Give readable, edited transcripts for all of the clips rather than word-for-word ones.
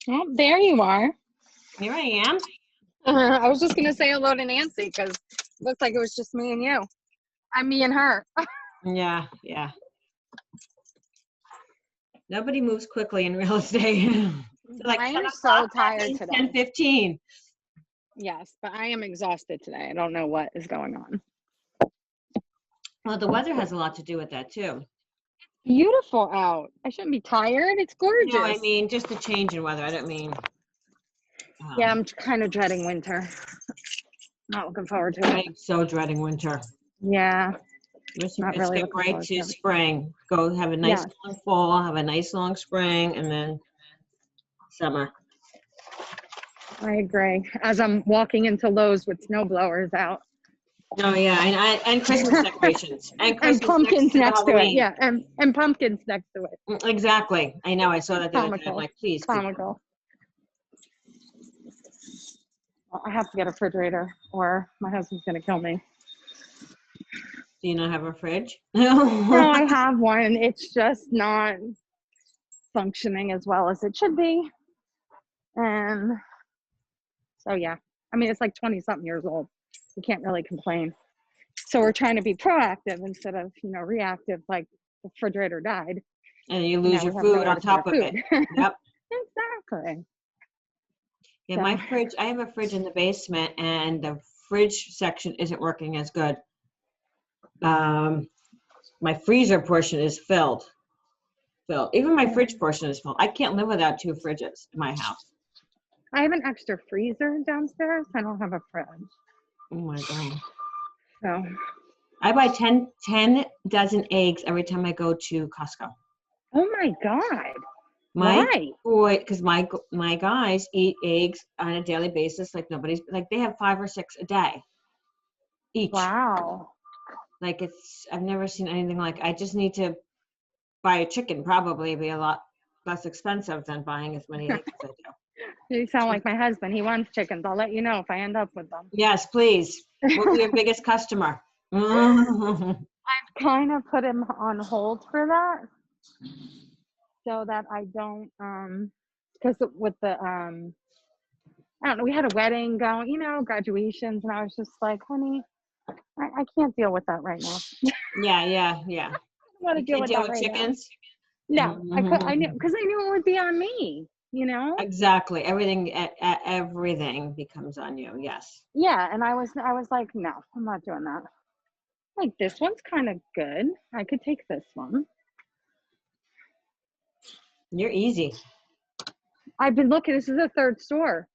Oh, there you are. Here I am. I was just gonna say hello to Nancy because it looked like it was just me and you. I'm me and her. Yeah, yeah. Nobody moves quickly in real estate. So like I 10 am so o'clock, that tired means today. 10:15. Yes, but I am exhausted today. I don't know what is going on. Well, the weather has a lot to do with that too. Beautiful out. I shouldn't be tired. It's No, I gorgeous. mean just the change in weather. I don't mean. Yeah, I'm kind of dreading winter. Not looking forward to it. I'm so dreading winter. Yeah, Let's not really skip looking right forward to to it. spring. Go have a nice Yes, long fall, have a nice long spring, and then summer. I agree. As I'm walking into Lowe's with snow blowers out. Oh yeah, and Christmas decorations and And Christmas next pumpkins to the next to it. Halloween. Yeah, and pumpkins next to it. Exactly. I know. I saw that the other day. I'm Comical. like, please, people. Comical. Well, I have to get a refrigerator or my husband's going to kill me. Do you not have a fridge? No, I have one. It's just not functioning as well as it should be. And so, yeah. I mean, it's like 20 something years old. You can't really complain. So we're trying to be proactive instead of, reactive, like the refrigerator died. And you And lose now your we have food nowhere on to put our top of it. food. Yep. Exactly. Yeah, So, my fridge, I have a fridge in the basement and the fridge section isn't working as good. My freezer portion is filled. Even my fridge portion is full. I can't live without two fridges in my house. I have an extra freezer downstairs. I don't have a fridge. Oh my God. So, I buy 10 dozen eggs every time I go to Costco. oh my God. My Why? boy, because my guys eat eggs on a daily basis like nobody's, like they have 5 or 6 a day each. Wow. Like I've never seen anything like, I just need to buy a chicken, probably be a lot less expensive than buying as many eggs as I do. You sound like my husband. He wants chickens. I'll let you know if I end up with them. Yes, please. We'll be your biggest customer. I've kind of put him on hold for that so that I don't, because with the, I don't know, we had a wedding going, graduations, and I was just like, honey, I can't deal with that right now. Yeah. I don't want to You deal can't with deal that with right now. chickens? No, I knew, because I knew it would be on me, Exactly. Everything becomes on you. Yes. Yeah, and I was like, no, I'm not doing that. Like, this one's kind of good. I could take this one. You're easy. I've been looking. This is a third store.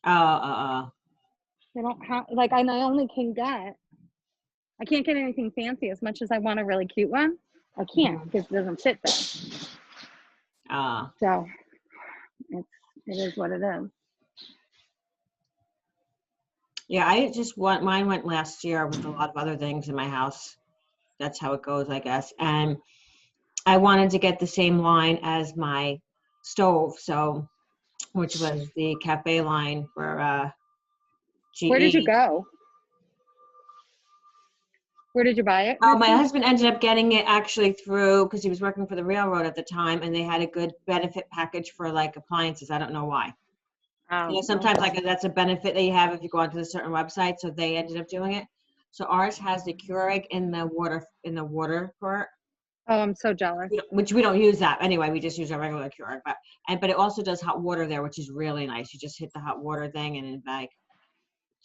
They don't have, like, I only can get, I can't get anything fancy as much as I want a really cute one. I can't because it doesn't fit there. So it is what it is. Yeah, I just want, mine went last year with a lot of other things in my house. That's how it goes, I guess. And I wanted to get the same line as my stove, so, which was the cafe line for GE. Where did you go? Where did you buy it? Oh, my husband ended up getting it actually through, because he was working for the railroad at the time, and they had a good benefit package for like appliances. I don't know why. Oh, Sometimes okay. like that's a benefit that you have if you go onto a certain website. So they ended up doing it. So ours has the Keurig in the water part. Oh, I'm so jealous. Which we don't use that anyway. We just use our regular Keurig, but it also does hot water there, which is really nice. You just hit the hot water thing, and in like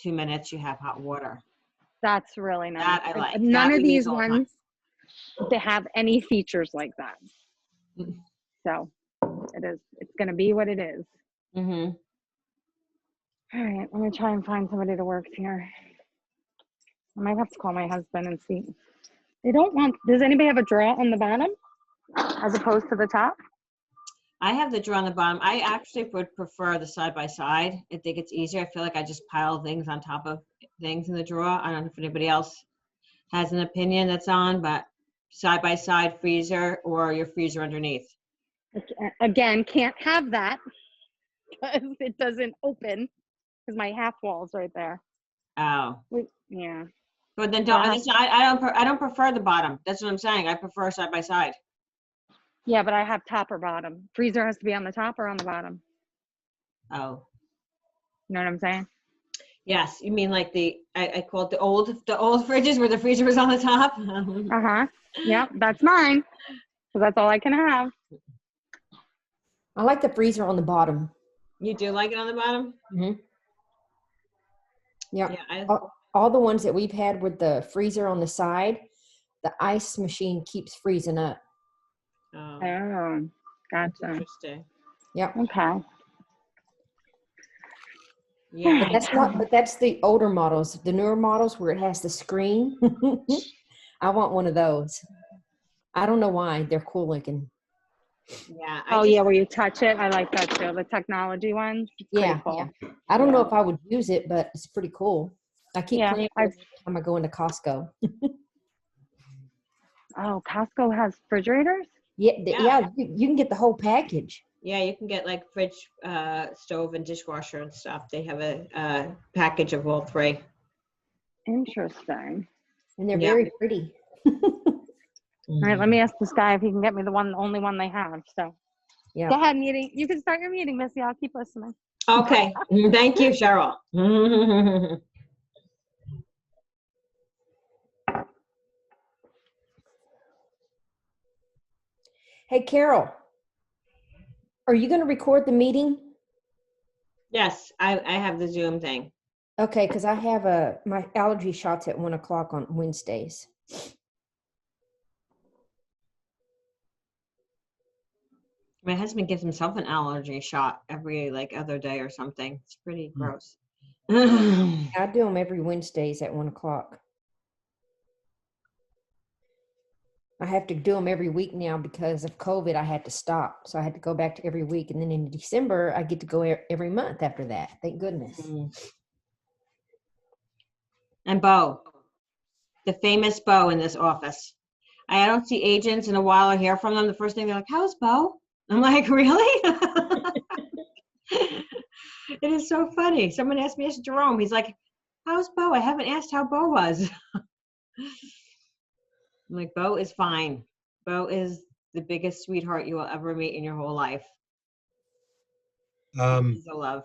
2 minutes you have hot water. That's really nice. That I like. None That of we use these all the time. ones they have any features like that. So it's going to be what it is. Mm-hmm. All right, let me try and find somebody to work here. I might have to call my husband and see. They don't want, does anybody have a drawer on the bottom as opposed to the top? I have the drawer on the bottom. I actually would prefer the side by side. I think it's easier. I feel like I just pile things on top of things in the drawer. I don't know if anybody else has an opinion that's on, but side by side freezer or your freezer underneath. Again, can't have that because it doesn't open because my half wall's right there. Oh. Yeah. But then I don't prefer the bottom. That's what I'm saying. I prefer side by side. Yeah, but I have top or bottom. Freezer has to be on the top or on the bottom. Oh, You know what I'm saying? yes. You mean like I call it the old fridges where the freezer was on the top? Uh-huh. Yep, that's mine. Because that's all I can have. I like the freezer on the bottom. You do like it on the bottom? Mm-hmm. Yeah. Yeah. All the ones that we've had with the freezer on the side, the ice machine keeps freezing up. Oh, Oh, that's gotcha. interesting. Yep. Okay. Yeah. But that's the older models. The newer models where it has the screen. I want one of those. I don't know why. They're cool looking. Yeah. Oh, yeah, where you touch it. I like that too. The technology ones. It's pretty Yeah, cool. yeah. I don't know Yeah. if I would use it, but it's pretty cool. I keep Yeah, playing with it every time I go into Costco. Oh, Costco has refrigerators? Yeah, Yeah. you can get the whole package. Yeah, you can get like fridge, stove, and dishwasher and stuff. They have a package of all three. Interesting. And they're Yeah. very pretty. All right, let me ask this guy if he can get me the only one they have. So Yeah. go ahead, meeting. You can start your meeting, Missy. I'll keep listening. Okay. Thank you, Cheryl. Hey, Carol, are you going to record the meeting? Yes, I have the Zoom thing. Okay, because I have my allergy shots at 1:00 on Wednesdays. My husband gives himself an allergy shot every like other day or something. It's pretty gross. I do them every Wednesdays at 1:00. I have to do them every week now because of COVID. I had to stop, so I had to go back to every week, and then in December I get to go every month after that. Thank goodness. And Bo, the famous Bo in this office. I don't see agents in a while or hear from them. The first thing they're like, "How's Bo?" I'm like, "Really?" It is so funny. Someone asked me, "It's Jerome." He's like, "How's Bo? I haven't asked how Bo was." I'm like, Bo is fine. Bo is the biggest sweetheart you will ever meet in your whole life. He's a love.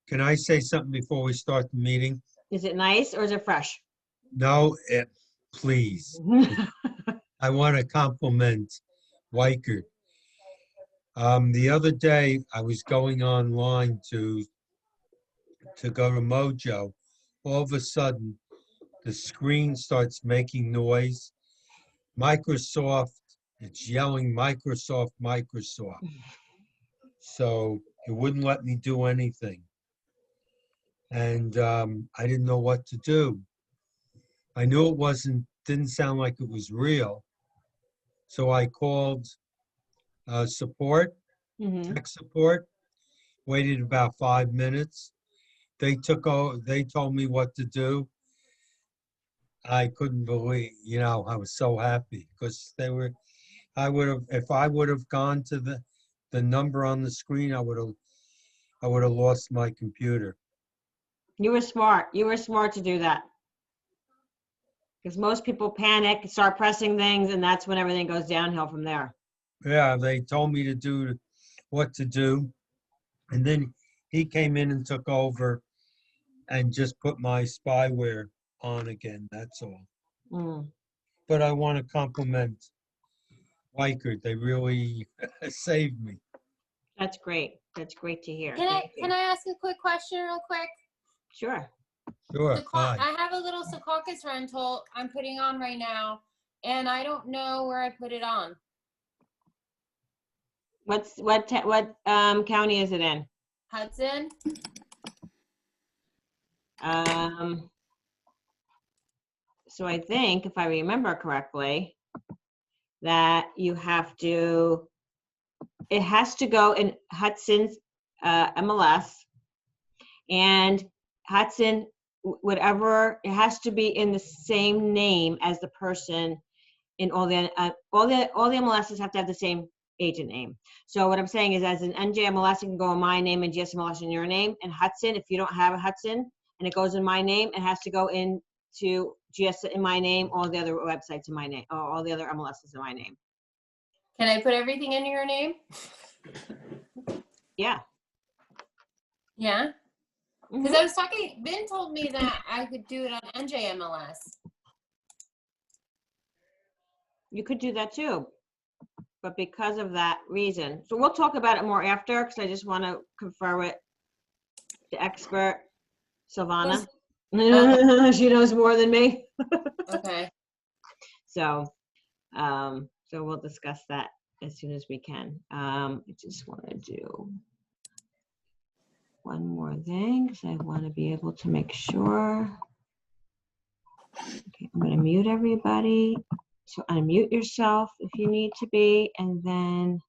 Can I say something before we start the meeting? Is it nice or is it fresh? No, please. I want to compliment Weicker. The other day, I was going online to go to Mojo. All of a sudden, the screen starts making noise. Microsoft, it's yelling Microsoft, Microsoft. So it wouldn't let me do anything. And I didn't know what to do. I knew it didn't sound like it was real. So I called support, tech support, waited about 5 minutes. They told me what to do. I couldn't believe, I was so happy because if I would have gone to the number on the screen, I would have lost my computer. You were smart. You were smart to do that. Because most people panic, start pressing things, and that's when everything goes downhill from there. Yeah, they told me to do what to do. And then he came in and took over and just put my spyware on again. That's all. But I want to compliment Weicker. They really saved me. That's great. That's great to hear. Can I ask a quick question real quick? Sure. Sure. Hi. I have a little Secaucus rental I'm putting on right now, and I don't know where I put it on. What county is it in? Hudson? So I think, if I remember correctly, that it has to go in Hudson's MLS, and Hudson, whatever, it has to be in the same name as the person in all the MLSs have to have the same agent name. So what I'm saying is, as an NJ MLS, it can go in my name and GS MLS in your name. And Hudson, if you don't have a Hudson and it goes in my name, it has to go into GS in my name, all the other websites in my name, or all the other MLSs in my name. Can I put everything in your name? Yeah. Yeah. Because Mhm. I was talking, Ben told me that I could do it on NJMLS. You could do that too, but because of that reason. So we'll talk about it more after, because I just want to confer with the expert, Silvana. She knows more than me. Okay. So, so we'll discuss that as soon as we can. I just want to do one more thing, because I want to be able to make sure. Okay, I'm going to mute everybody. So unmute yourself if you need to be, and then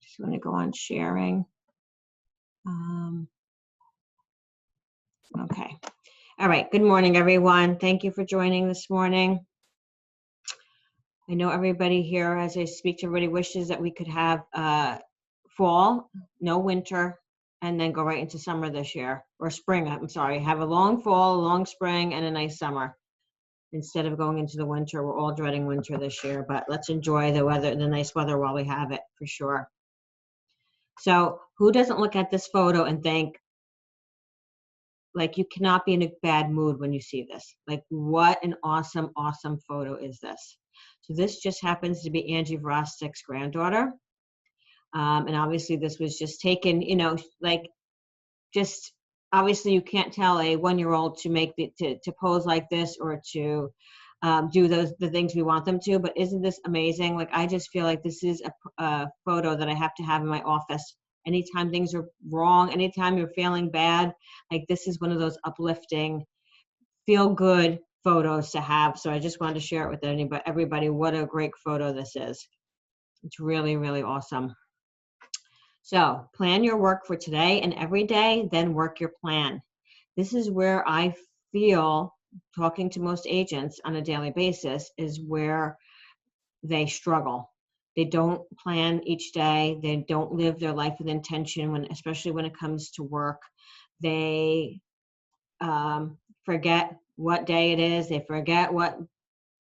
just going to go on sharing. Okay. All right. Good morning, everyone. Thank you for joining this morning. I know everybody here, as I speak to everybody, wishes that we could have fall, no winter, and then go right into summer this year, or spring, I'm sorry. Have a long fall, a long spring, and a nice summer. Instead of going into the winter, we're all dreading winter this year, but let's enjoy the weather, the nice weather while we have it, for sure. So who doesn't look at this photo and think, like, you cannot be in a bad mood when you see this? Like, what an awesome, awesome photo is this? So this just happens to be Angie Vrostek's granddaughter. And obviously this was just taken, you know, like, just, obviously you can't tell a 1-year-old to make to pose like this, or to do the things we want them to, but isn't this amazing? Like, I just feel like this is a photo that I have to have in my office. Anytime things are wrong, anytime you're feeling bad, like, this is one of those uplifting, feel good photos to have. So I just wanted to share it with everybody. What a great photo this is. It's really, really awesome. So plan your work for today and every day, then work your plan. This is where I feel, talking to most agents on a daily basis, is where they struggle. They don't plan each day. They don't live their life with intention, especially when it comes to work. They forget what day it is. They forget what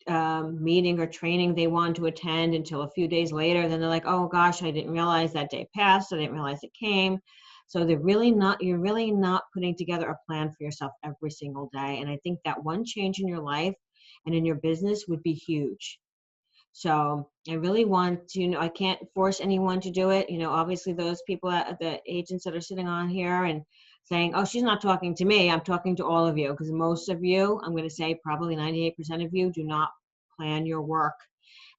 meeting or training they want to attend until a few days later. Then they're like, oh gosh, I didn't realize that day passed. I didn't realize it came. So you're really not putting together a plan for yourself every single day. And I think that one change in your life and in your business would be huge. So I really want to, I can't force anyone to do it. Obviously those people, the agents that are sitting on here and saying, oh, she's not talking to me, I'm talking to all of you, because most of you, I'm going to say probably 98% of you, do not plan your work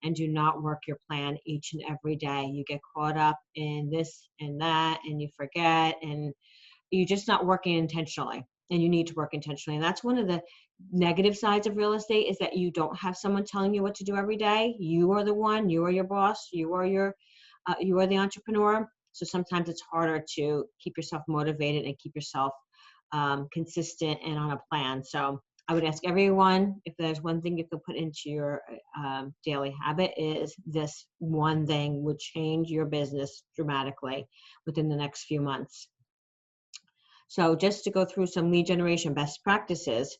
and do not work your plan each and every day. You get caught up in this and that, and you forget, and you're just not working intentionally. And you need to work intentionally. And that's one of the negative sides of real estate, is that you don't have someone telling you what to do every day. You are the one, you are your boss, you are the entrepreneur. So sometimes it's harder to keep yourself motivated and keep yourself consistent and on a plan. So I would ask everyone, if there's one thing you could put into your daily habit, is this one thing would change your business dramatically within the next few months. So just to go through some lead generation best practices,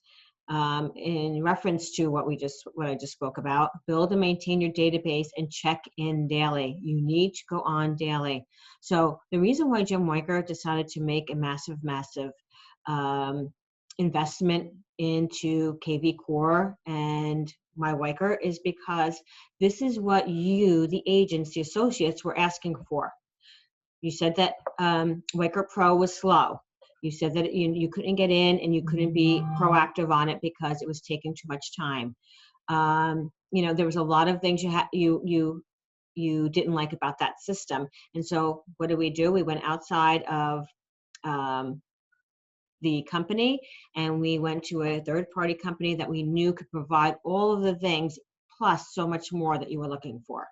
in reference to what I just spoke about, build and maintain your database and check in daily. You need to go on daily. So the reason why Jim Weicker decided to make a massive investment into KV Core and My Weicker is because this is what you, the agents, the associates, were asking for. You said that Weicker Pro was slow. You said that you couldn't get in and you couldn't be proactive on it because it was taking too much time. There was a lot of things you didn't like about that system. And so what did we do? We went outside of the company, and we went to a third-party company that we knew could provide all of the things plus so much more that you were looking for.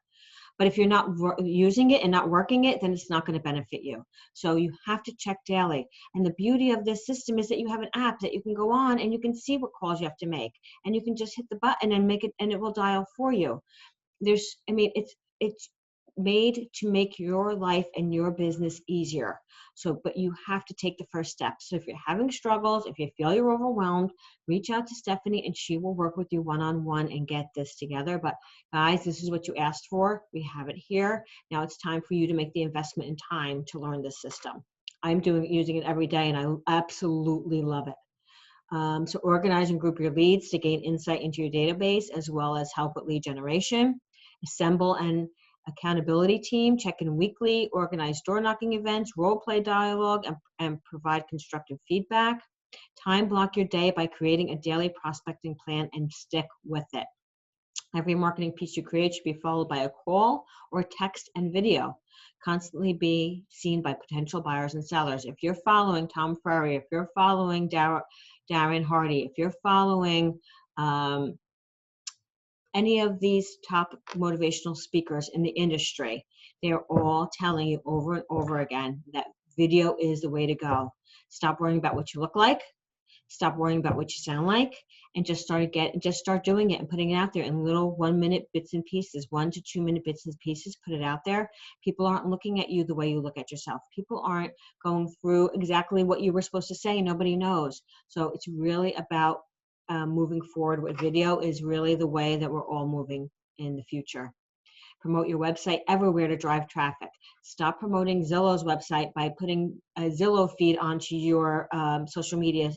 But if you're not using it and not working it, then it's not going to benefit you. So you have to check daily. And the beauty of this system is that you have an app that you can go on and you can see what calls you have to make. And you can just hit the button and make it, and it will dial for you. It's made to make your life and your business easier. So, but you have to take the first step. So if you're having struggles, if you feel you're overwhelmed, reach out to Stephanie and she will work with you one-on-one and get this together. But guys, this is what you asked for. We have it here. Now it's time for you to make the investment in time to learn this system. I'm using it every day, and I absolutely love it. So organize and group your leads to gain insight into your database, as well as help with lead generation. Assemble an accountability team, check in weekly, organize door knocking events, role play dialogue, and provide constructive feedback. Time block your day by creating a daily prospecting plan and stick with it. Every marketing piece you create should be followed by a call or text and video. Constantly be seen by potential buyers and sellers. If you're following Tom Ferry, if you're following Darren Hardy, if you're following any of these top motivational speakers in the industry, they're all telling you over and over again that video is the way to go. Stop worrying about what you look like. Stop worrying about what you sound like, and just start doing it and putting it out there in little 1-minute bits and pieces, 1 to 2 minute bits and pieces. Put it out there. People aren't looking at you the way you look at yourself. People aren't going through exactly what you were supposed to say. Nobody knows. So it's really about moving forward with video is really the way that we're all moving in the future. Promote your website everywhere to drive traffic. Stop promoting Zillow's website by putting a Zillow feed onto your social media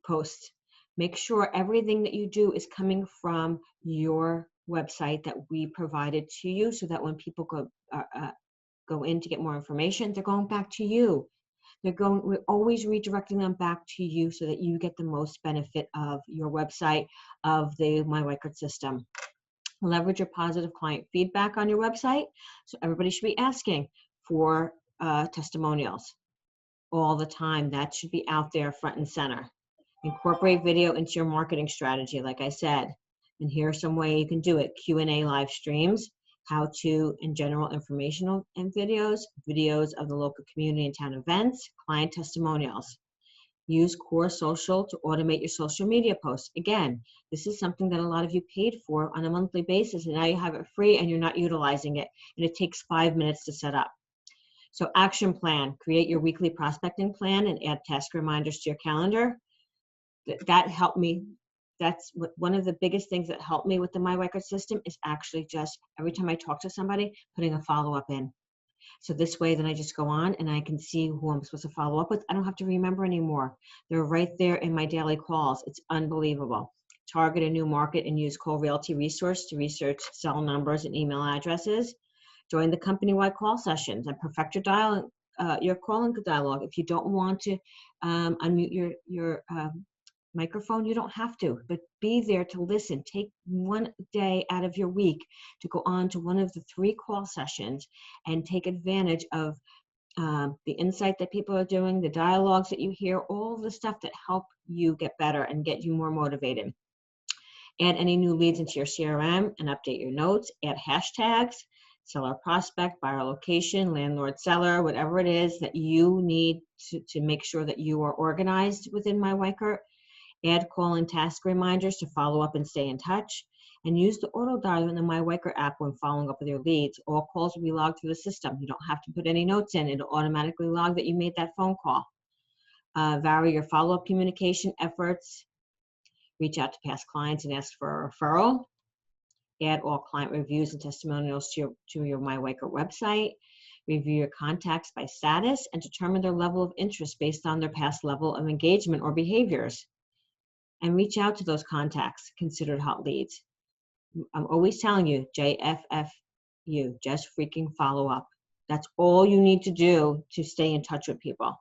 post. Make sure everything that you do is coming from your website that we provided to you, so that when people go in to get more information, they're going back to you. We're always redirecting them back to you so that you get the most benefit of your website, of the My Weichert system. Leverage your positive client feedback on your website. So everybody should be asking for testimonials all the time. That should be out there front and center. Incorporate video into your marketing strategy, like I said. And here are some ways you can do it. Q&A live streams, how-to and general informational and videos of the local community and town events, client testimonials. Use Core Social to automate your social media posts. Again, this is something that a lot of you paid for on a monthly basis, and now you have it free and you're not utilizing it, and it takes 5 minutes to set up. So action plan, create your weekly prospecting plan and add task reminders to your calendar. That helped me. That's one of the biggest things that helped me with the My Weichert system is actually just every time I talk to somebody, putting a follow-up in. So this way, then I just go on and I can see who I'm supposed to follow up with. I don't have to remember anymore. They're right there in my daily calls. It's unbelievable. Target a new market and use Call Realty Resource to research cell numbers and email addresses. Join the company-wide call sessions and perfect your calling dialogue. If you don't want to unmute your microphone, you don't have to, but be there to listen. Take one day out of your week to go on to one of the 3 call sessions and take advantage of the insight that people are doing, the dialogues that you hear, all the stuff that help you get better and get you more motivated. Add any new leads into your CRM and update your notes. Add hashtags, seller prospect, buyer location, landlord seller, whatever it is that you need to make sure that you are organized within My Weichert. Add call and task reminders to follow up and stay in touch. And use the auto dialer in the My Weichert app when following up with your leads. All calls will be logged through the system. You don't have to put any notes in. It'll automatically log that you made that phone call. Vary your follow-up communication efforts. Reach out to past clients and ask for a referral. Add all client reviews and testimonials to your My Weichert website. Review your contacts by status and determine their level of interest based on their past level of engagement or behaviors. And reach out to those contacts considered hot leads. I'm always telling you, JFFU, just freaking follow up. That's all you need to do to stay in touch with people.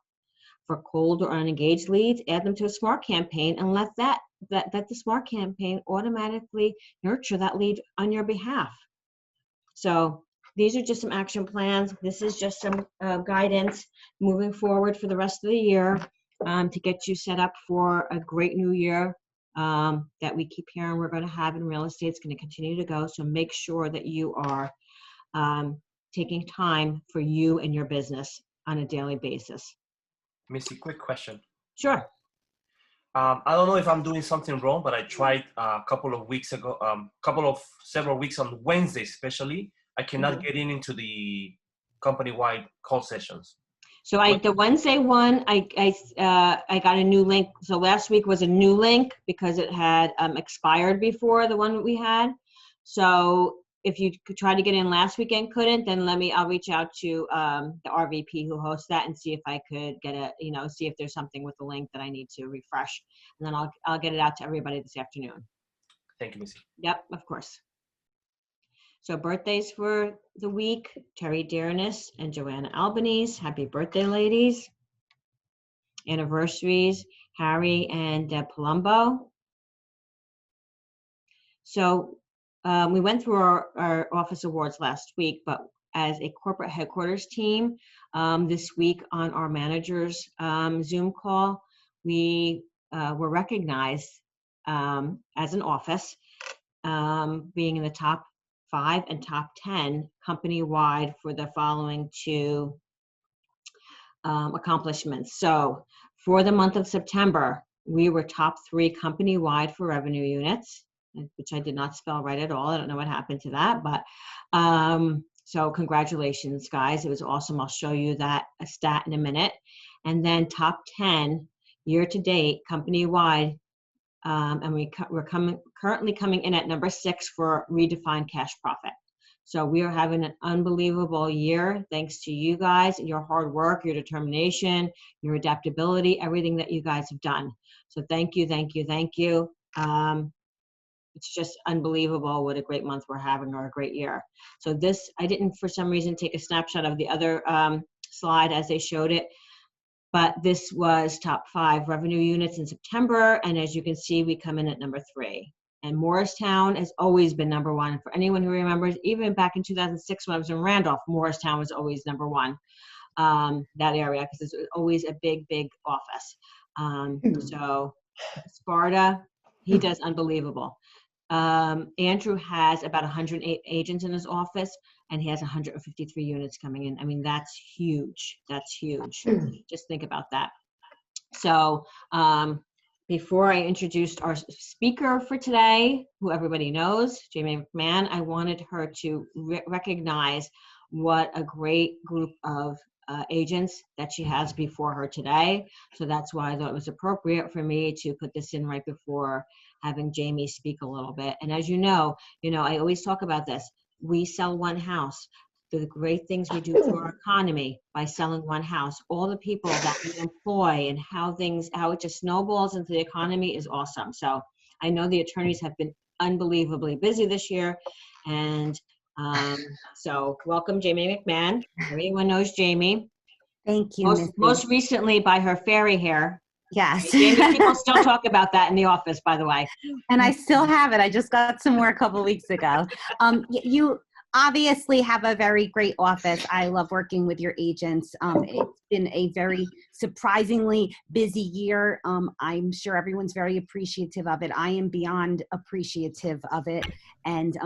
For cold or unengaged leads, add them to a smart campaign and let the smart campaign automatically nurture that lead on your behalf. So these are just some action plans. This is just some guidance moving forward for the rest of the year to get you set up for a great new year that we keep hearing we're going to have in real estate. It's going to continue to go. So make sure that you are taking time for you and your business on a daily basis. Missy, quick question. Sure. I don't know if I'm doing something wrong, but I tried a couple of weeks ago, several weeks on Wednesday especially. I cannot get into the company-wide call sessions. So the Wednesday one, I got a new link. So last week was a new link because it had expired before the one that we had. So if you could try to get in last weekend, couldn't, then I'll reach out to the RVP who hosts that and see if I could get see if there's something with the link that I need to refresh. And then I'll get it out to everybody this afternoon. Thank you, Missy. Yep, of course. So birthdays for the week, Terry Dearness and Joanna Albanese. Happy birthday, ladies. Anniversaries, Harry and Deb Palumbo. So we went through our office awards last week, but as a corporate headquarters team, this week on our manager's Zoom call, we were recognized as an office, being in the top 5 and top 10 company-wide for the following 2 accomplishments. So for the month of September, we were top 3 company-wide for revenue units, which I did not spell right at all. I don't know what happened to that, but so congratulations, guys. It was awesome. I'll show you that stat in a minute. And then top 10 year-to-date company-wide, and we're currently coming in at number 6 for redefined cash profit. So we are having an unbelievable year thanks to you guys, your hard work, your determination, your adaptability, everything that you guys have done. So thank you, thank you, thank you. It's just unbelievable what a great month we're having, or a great year. So this, I didn't for some reason take a snapshot of the other slide as they showed it, but this was top 5 revenue units in September. And as you can see, we come in at number 3. And Morristown has always been number 1. For anyone who remembers, even back in 2006 when I was in Randolph, Morristown was always number 1, that area, because it's always a big, big office. So Sparta, he does unbelievable. Andrew has about 108 agents in his office, and he has 153 units coming in. I mean, that's huge. That's huge. Just think about that. So before I introduced our speaker for today, who everybody knows, Jamie McMahon, I wanted her to recognize what a great group of agents that she has before her today. So that's why I thought it was appropriate for me to put this in right before having Jamie speak a little bit. And as you know, I always talk about this. We sell one house. The great things we do for our economy by selling one house, all the people that we employ, and how it just snowballs into the economy is awesome. So I know the attorneys have been unbelievably busy this year. And so welcome, Jamie McMahon. Everyone knows Jamie. Thank you. Most recently by her fairy hair. Yes. Jamie, people still talk about that in the office, by the way. And I still have it. I just got some more a couple weeks ago. You obviously have a very great office. I love working with your agents. It's been a very surprisingly busy year. I'm sure everyone's very appreciative of it. I am beyond appreciative of it, and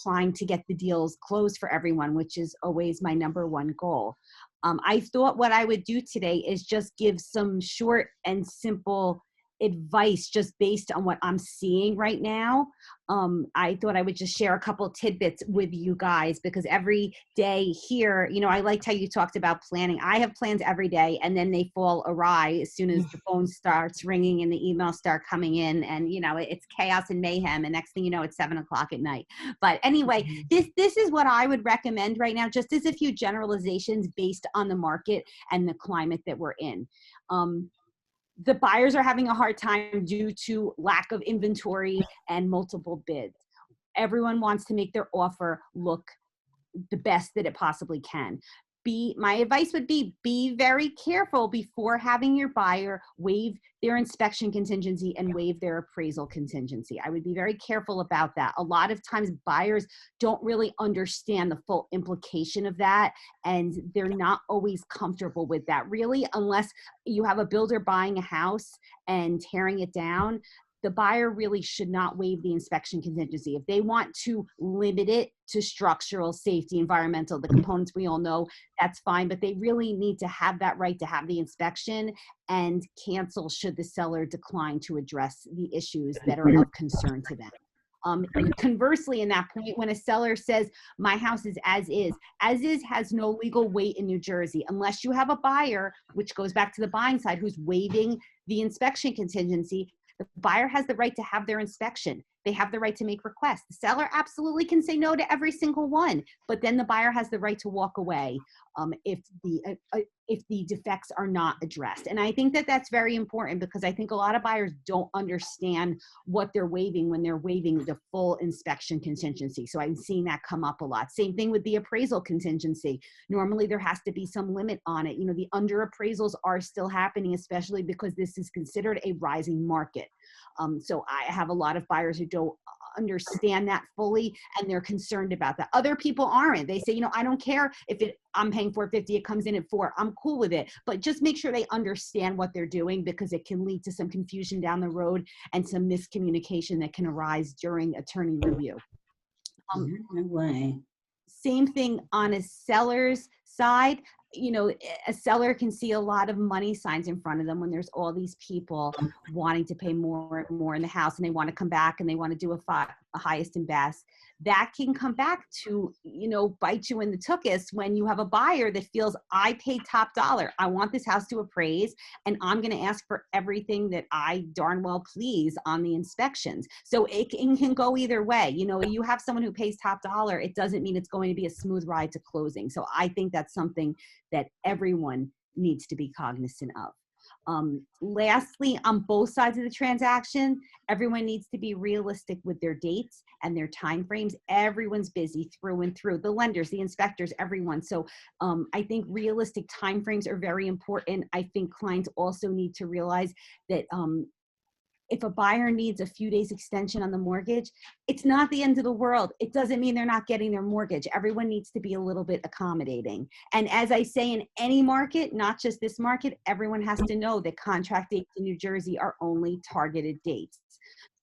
trying to get the deals closed for everyone, which is always my number 1 goal. I thought what I would do today is just give some short and simple advice just based on what I'm seeing right now. I thought I would just share a couple tidbits with you guys, because every day here, I liked how you talked about planning. I have plans every day, and then they fall awry as soon as the phone starts ringing and the emails start coming in, and it's chaos and mayhem, and next thing you know, it's 7 o'clock at night. But anyway, this is what I would recommend right now, just as a few generalizations based on the market and the climate that we're in. The buyers are having a hard time due to lack of inventory and multiple bids. Everyone wants to make their offer look the best that it possibly can. My advice would be very careful before having your buyer waive their inspection contingency and waive their appraisal contingency. I would be very careful about that. A lot of times buyers don't really understand the full implication of that, and they're not always comfortable with that, really, unless you have a builder buying a house and tearing it down. The buyer really should not waive the inspection contingency. If they want to limit it to structural, safety, environmental, the components we all know, that's fine, but they really need to have that right to have the inspection and cancel should the seller decline to address the issues that are of concern to them. Conversely, in that point, when a seller says, my house is as is has no legal weight in New Jersey, unless you have a buyer, which goes back to the buying side, who's waiving the inspection contingency. The buyer has the right to have their inspection. they have the right to make requests. The seller absolutely can say no to every single one, but then the buyer has the right to walk away if the defects are not addressed. And I think that that's very important, because I think a lot of buyers don't understand what they're waiving when they're waiving the full inspection contingency. So I'm seeing that come up a lot. Same thing with the appraisal contingency. Normally there has to be some limit on it. You know, the under appraisals are still happening, especially because this is considered a rising market. So I have a lot of buyers who don't understand that fully, and they're concerned about that. Other people aren't. They say, you know, I don't care if I'm paying $450, it comes in at $4. I'm cool with it. But just make sure they understand what they're doing, because it can lead to some confusion down the road and some miscommunication that can arise during attorney review. No way. Same thing on a seller's side. You know, a seller can see a lot of money signs in front of them when there's all these people wanting to pay more and more in the house, and they want to come back and they want to do a highest and best. That can come back to, you know, bite you in the tuchus when you have a buyer that feels, I paid top dollar. I want this house to appraise, and I'm going to ask for everything that I darn well please on the inspections. So it can go either way. You know, you have someone who pays top dollar, it doesn't mean it's going to be a smooth ride to closing. So I think that's something that everyone needs to be cognizant of. Lastly, on both sides of the transaction, everyone needs to be realistic with their dates and their timeframes. Everyone's busy through and through. The lenders, the inspectors, everyone. So I think realistic timeframes are very important. I think clients also need to realize that if a buyer needs a few days extension on the mortgage, it's not the end of the world. It doesn't mean they're not getting their mortgage. Everyone needs to be a little bit accommodating. And as I say, in any market, not just this market, everyone has to know that contract dates in New Jersey are only targeted dates.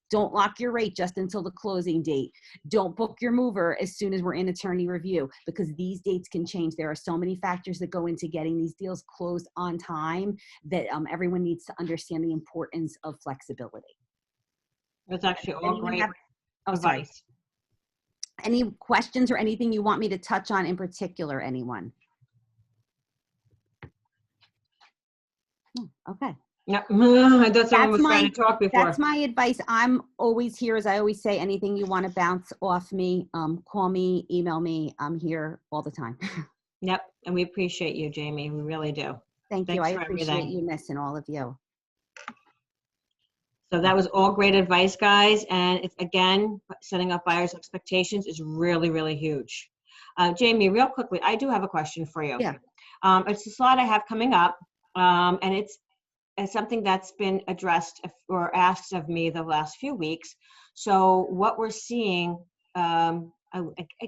Don't lock your rate just until the closing date. Don't book your mover as soon as we're in attorney review, because these dates can change. There are so many factors that go into getting these deals closed on time that everyone needs to understand the importance of flexibility. That's actually all Anyone great have- Oh, sorry. advice. Any questions or anything you want me to touch on in particular, anyone? Okay. Yep. I thought someone was trying to talk before. That's my advice. I'm always here. As I always say, anything you want to bounce off me, call me, email me. I'm here all the time. Yep. And we appreciate you, Jamie. We really do. Thank you. Thanks I for appreciate everything. you, Miss, and all of you. So that was all great advice, guys. And it's, again, setting up buyers' expectations is really, really huge. Jamie, real quickly, I do have a question for you. Yeah. It's a slide I have coming up, and it's something that's been addressed or asked of me the last few weeks. So what we're seeing, I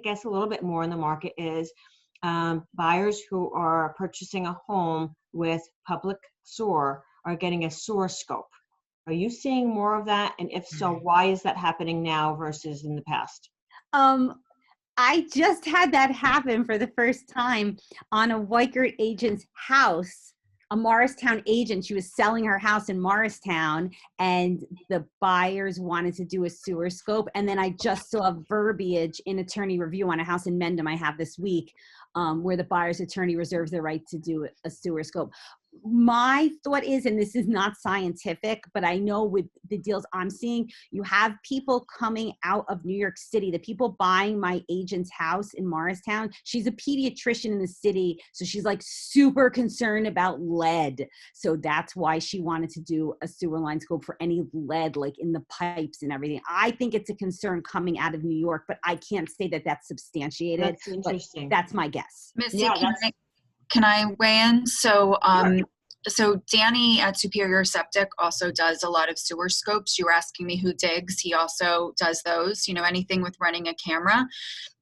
guess a little bit more in the market is buyers who are purchasing a home with public sewer are getting a sewer scope. Are you seeing more of that? And if so, why is that happening now versus in the past? I just had that happen for the first time on a Weikert agent's house. A Morristown agent, she was selling her house in Morristown, and the buyers wanted to do a sewer scope. And then I just saw verbiage in attorney review on a house in Mendham I have this week, where the buyer's attorney reserves the right to do a sewer scope. My thought is, and this is not scientific, but I know with the deals I'm seeing, you have people coming out of New York City, the people buying my agent's house in Morristown. She's a pediatrician in the city, so she's like super concerned about lead. So that's why she wanted to do a sewer line scope for any lead, like in the pipes and everything. I think it's a concern coming out of New York, but I can't say that that's substantiated. That's interesting. That's my guess. Missy, Yeah, can I weigh in? So, so Danny at Superior Septic also does a lot of sewer scopes. You were asking me who digs. He also does those, you know, anything with running a camera.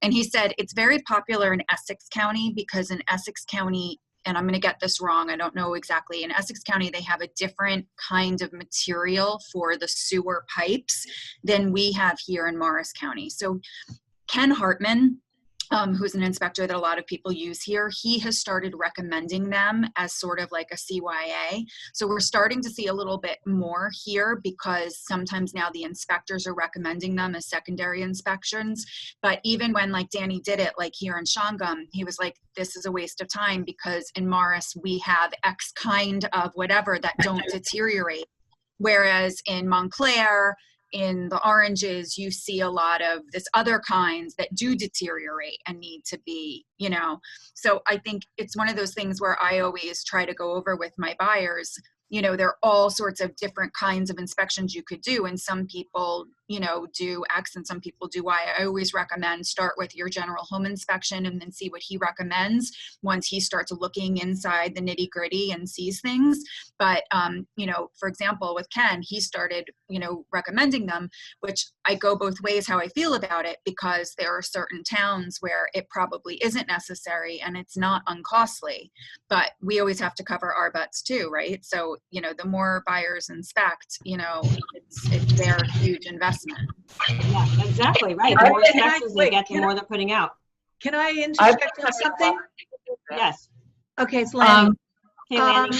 And he said it's very popular in Essex County because in Essex County, and I'm going to get this wrong, I don't know exactly, in Essex County, they have a different kind of material for the sewer pipes than we have here in Morris County. So Ken Hartman, who's an inspector that a lot of people use here, he has started recommending them as sort of like a CYA. So we're starting to see a little bit more here because sometimes now the inspectors are recommending them as secondary inspections. But even when like Danny did it, like here in Shongum, he was like, this is a waste of time because in Morris, we have X kind of whatever that don't deteriorate. Whereas in Montclair, in the oranges, you see a lot of this other kinds that do deteriorate and need to be, so I think it's one of those things where I always try to go over with my buyers, there are all sorts of different kinds of inspections you could do. And some people, do X and some people do Y. I always recommend start with your general home inspection and then see what he recommends once he starts looking inside the nitty gritty and sees things. But, for example, with Ken, he started, recommending them, which I go both ways how I feel about it, because there are certain towns where it probably isn't necessary and it's not uncostly, but we always have to cover our butts too, right? So, the more buyers inspect, it's their huge investment. Yeah, exactly, right. The more inspections they get, the more they're putting out. Can I interject on something? Yes. Okay, it's Lanny. Hey, Lanny.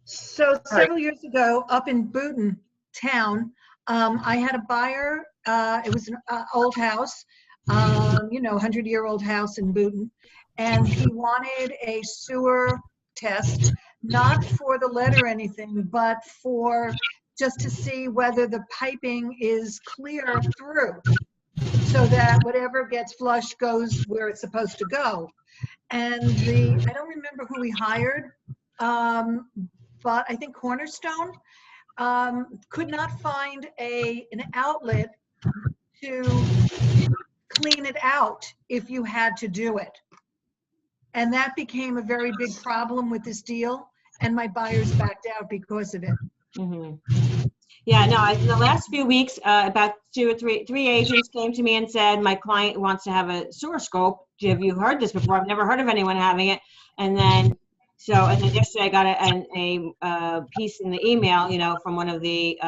So several years ago, up in Boonton town, I had a buyer. It was an old house, 100-year-old house in Boonton, and he wanted a sewer test, not for the lead or anything, but for just to see whether the piping is clear through, so that whatever gets flushed goes where it's supposed to go. And I don't remember who we hired, but I think Cornerstone could not find an outlet to clean it out if you had to do it. And that became a very big problem with this deal, and my buyers backed out because of it. Mm-hmm. Yeah, no, in the last few weeks, about three agents came to me and said, my client wants to have a sewer scope. Have you heard this before? I've never heard of anyone having it. And then yesterday I got a piece in the email, from one of the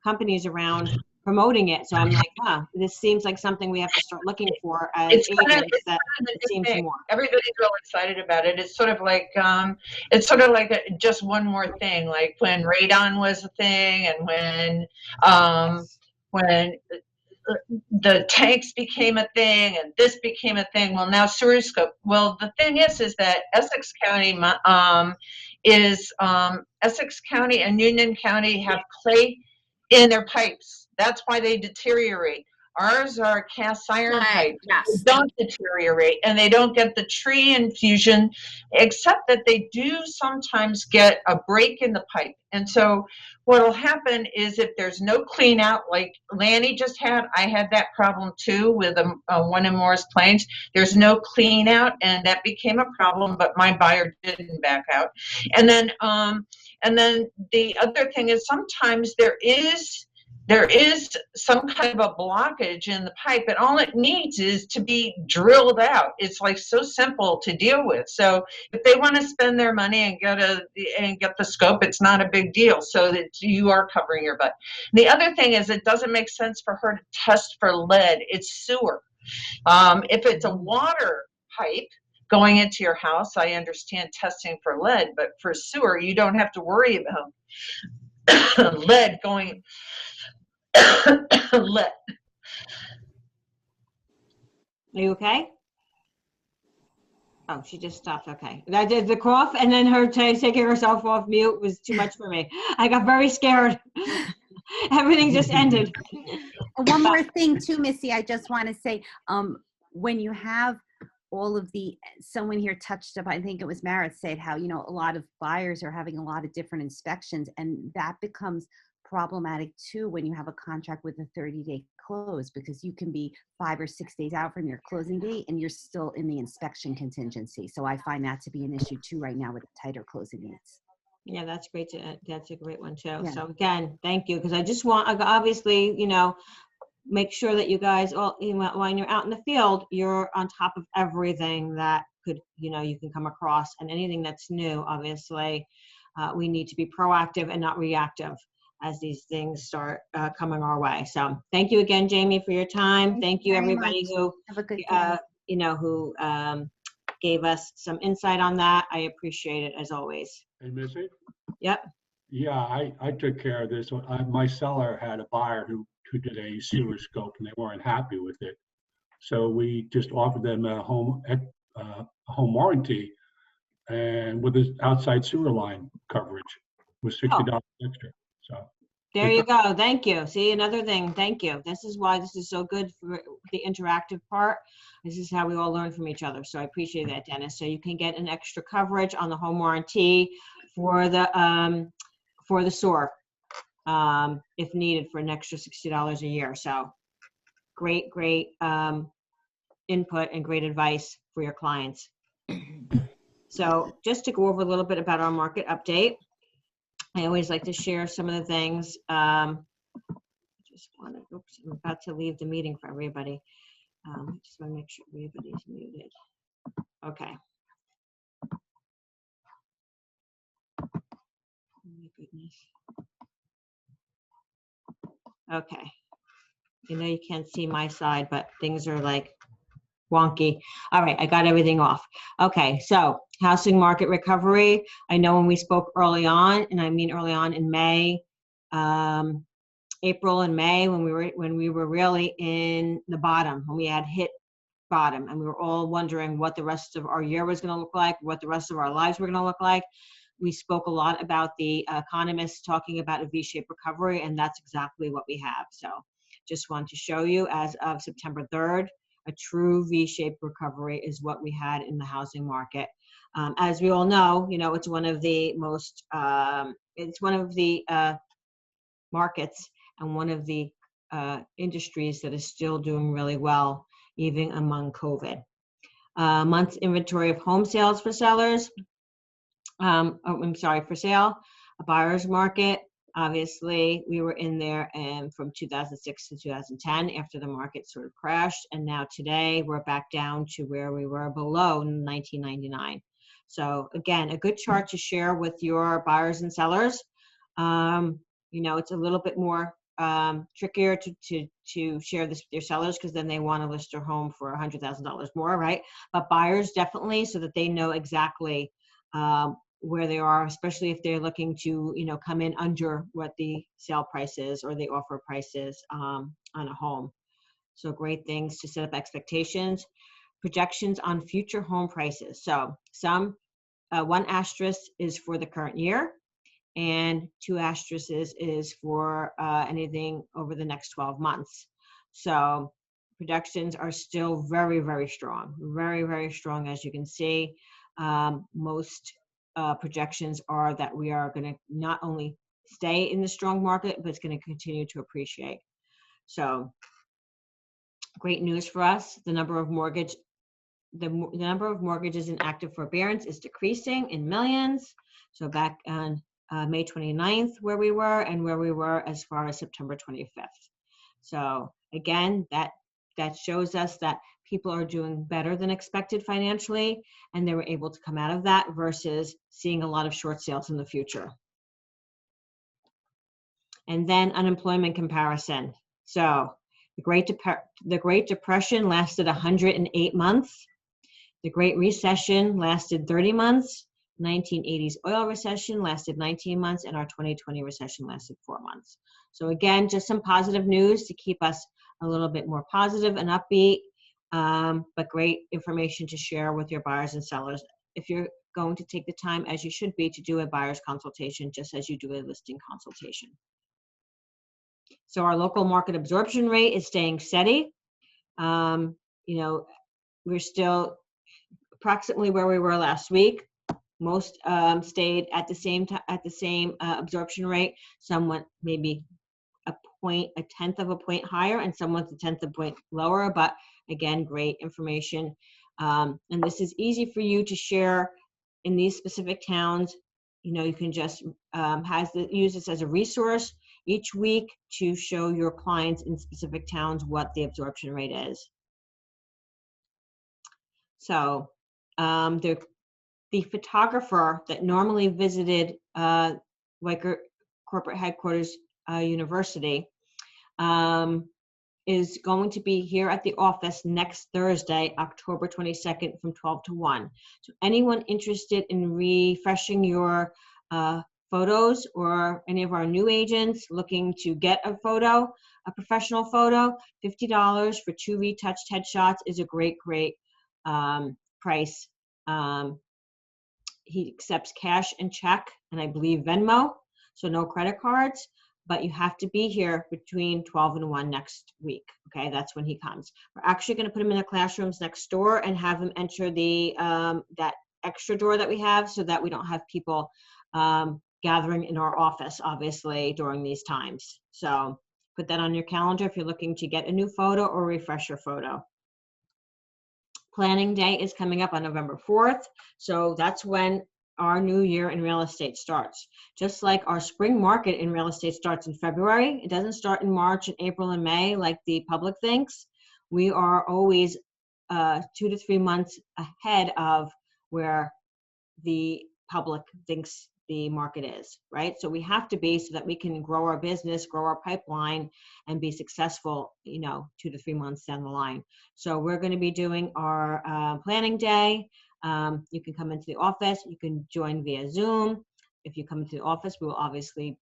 companies around promoting it. So I'm like, this seems like something we have to start looking for as agents. It seems more. Everybody's real excited about it. It's sort of like just one more thing, like when radon was a thing, and when the tanks became a thing, and this became a thing. Well, now sewer scope. Well, the thing is that Essex County Essex County and Union County have clay in their pipes. That's why they deteriorate. Ours are cast iron pipes. Yes. They don't deteriorate, and they don't get the tree infusion, except that they do sometimes get a break in the pipe. And so what will happen is, if there's no clean out, like Lanny just had, I had that problem too with one in Morris Plains. There's no clean out, and that became a problem, but my buyer didn't back out. And then the other thing is, sometimes there is some kind of a blockage in the pipe, and all it needs is to be drilled out. It's like so simple to deal with. So if they want to spend their money and get the scope, it's not a big deal, so that you are covering your butt. The other thing is, it doesn't make sense for her to test for lead. It's sewer. If it's a water pipe going into your house, I understand testing for lead, but for sewer, you don't have to worry about lead going. Are you okay? Oh, she just stopped. Okay. I did the cough, and then her taking herself off mute was too much for me. I got very scared. Everything just ended. One more thing too, Missy, I just want to say, when you have all of someone here touched up, I think it was Marit said how, a lot of buyers are having a lot of different inspections, and that becomes problematic too when you have a contract with a 30-day close, because you can be 5 or 6 days out from your closing date and you're still in the inspection contingency. So I find that to be an issue too right now with the tighter closing dates. Yeah, that's great. That's a great one too. Yeah. So again, thank you, because I just want, obviously, make sure that you guys all, when you're out in the field, you're on top of everything that could, you can come across, and anything that's new. Obviously, we need to be proactive and not reactive as these things start coming our way. So thank you again, Jamie, for your time. Thank you, everybody who, have a good day. who gave us some insight on that. I appreciate it as always. Hey, Missy? Yep. Yeah, I took care of this. My seller had a buyer who did a sewer scope, and they weren't happy with it. So we just offered them a home warranty, and with this outside sewer line coverage was $60 extra. So There you go. Thank you. See, another thing. Thank you. This is why this is so good for the interactive part. This is how we all learn from each other. So I appreciate that, Dennis. So you can get an extra coverage on the home warranty for the SOAR if needed for an extra $60 a year. So great input and great advice for your clients. So just to go over a little bit about our market update, I always like to share some of the things. Oops, I'm about to leave the meeting for everybody. Just want to make sure everybody's muted. Okay. Oh my goodness. Okay. You know, you can't see my side, but things are like wonky. All right, I got everything off. Okay, so housing market recovery. I know when we spoke early on, and I mean early on in May, April and May, when we were really in the bottom, when we had hit bottom, and we were all wondering what the rest of our year was going to look like, what the rest of our lives were going to look like. We spoke a lot about the economists talking about a V-shaped recovery, and that's exactly what we have. So just want to show you, as of September 3rd, a true V-shaped recovery is what we had in the housing market. As we all know, you know, it's one of the most, markets and one of the industries that is still doing really well, even among COVID. Month's inventory of home sales for sellers. For sale, a buyer's market. Obviously, we were in there from 2006 to 2010 after the market sort of crashed. And now today we're back down to where we were below 1999. So again, a good chart to share with your buyers and sellers. You know, it's a little bit more trickier to share this with your sellers because then they want to list their home for $100,000 more, right? But buyers definitely, so that they know exactly where they are, especially if they're looking to, you know, come in under what the sale price is or the offer price is on a home. So great things to set up expectations. Projections on future home prices. So one asterisk is for the current year, and two asterisks is for anything over the next 12 months. So projections are still very, very strong, very, very strong, as you can see. Most projections are that we are going to not only stay in the strong market, but it's going to continue to appreciate. So great news for us. The number of mortgages in active forbearance is decreasing in millions. So back on May 29th, where we were, and where we were as far as September 25th. So again, that shows us that people are doing better than expected financially, and they were able to come out of that versus seeing a lot of short sales in the future. And then unemployment comparison. So the Great Depression lasted 108 months. The Great Recession lasted 30 months. 1980s oil recession lasted 19 months, and our 2020 recession lasted 4 months. So again, just some positive news to keep us a little bit more positive and upbeat, but great information to share with your buyers and sellers. If you're going to take the time, as you should be, to do a buyer's consultation, just as you do a listing consultation. So our local market absorption rate is staying steady. You know, we're still approximately where we were last week. Most stayed at the same absorption rate. Some went maybe a tenth of a point higher, and some went a tenth of a point lower. But again, great information. And this is easy for you to share in these specific towns. You know, you can just use this as a resource each week to show your clients in specific towns what the absorption rate is. So the photographer that normally visited Weichert Corporate Headquarters University is going to be here at the office next Thursday, October 22nd from 12 to 1. So anyone interested in refreshing your photos, or any of our new agents looking to get a professional photo, $50 for 2 retouched headshots is a great price. He accepts cash and check, and I believe Venmo, so no credit cards. but you have to be here between 12 and 1 next week. Okay, that's when he comes. We're actually going to put him in the classrooms next door and have him enter the that extra door that we have, so that we don't have people gathering in our office, obviously, during these times. So put that on your calendar if you're looking to get a new photo or refresh your photo. Planning Day is coming up on November 4th. So that's when our new year in real estate starts. Just like our spring market in real estate starts in February, it doesn't start in March and April and May like the public thinks. We are always 2 to 3 months ahead of where the public thinks the market is, right? So we have to be, so that we can grow our business, grow our pipeline, and be successful, 2 to 3 months down the line. So we're going to be doing our planning day. You can come into the office. You can join via Zoom. If you come into the office, we will obviously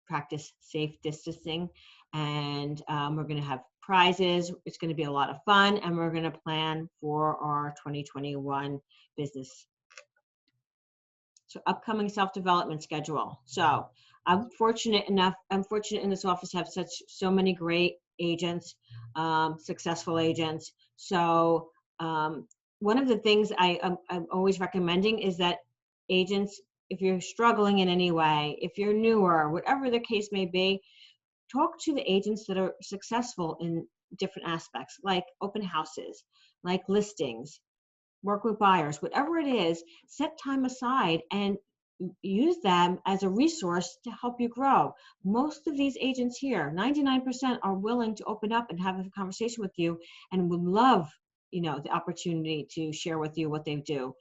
practice safe distancing, and we're going to have prizes. It's going to be a lot of fun, and we're going to plan for our 2021 business. So upcoming self-development schedule. So I'm fortunate in this office to have so many great agents, successful agents. So one of the things I'm always recommending is that agents, if you're struggling in any way, if you're newer, whatever the case may be, talk to the agents that are successful in different aspects, like open houses, like listings, work with buyers, whatever it is, set time aside and use them as a resource to help you grow. Most of these agents here, 99%, are willing to open up and have a conversation with you and would love, the opportunity to share with you what they do.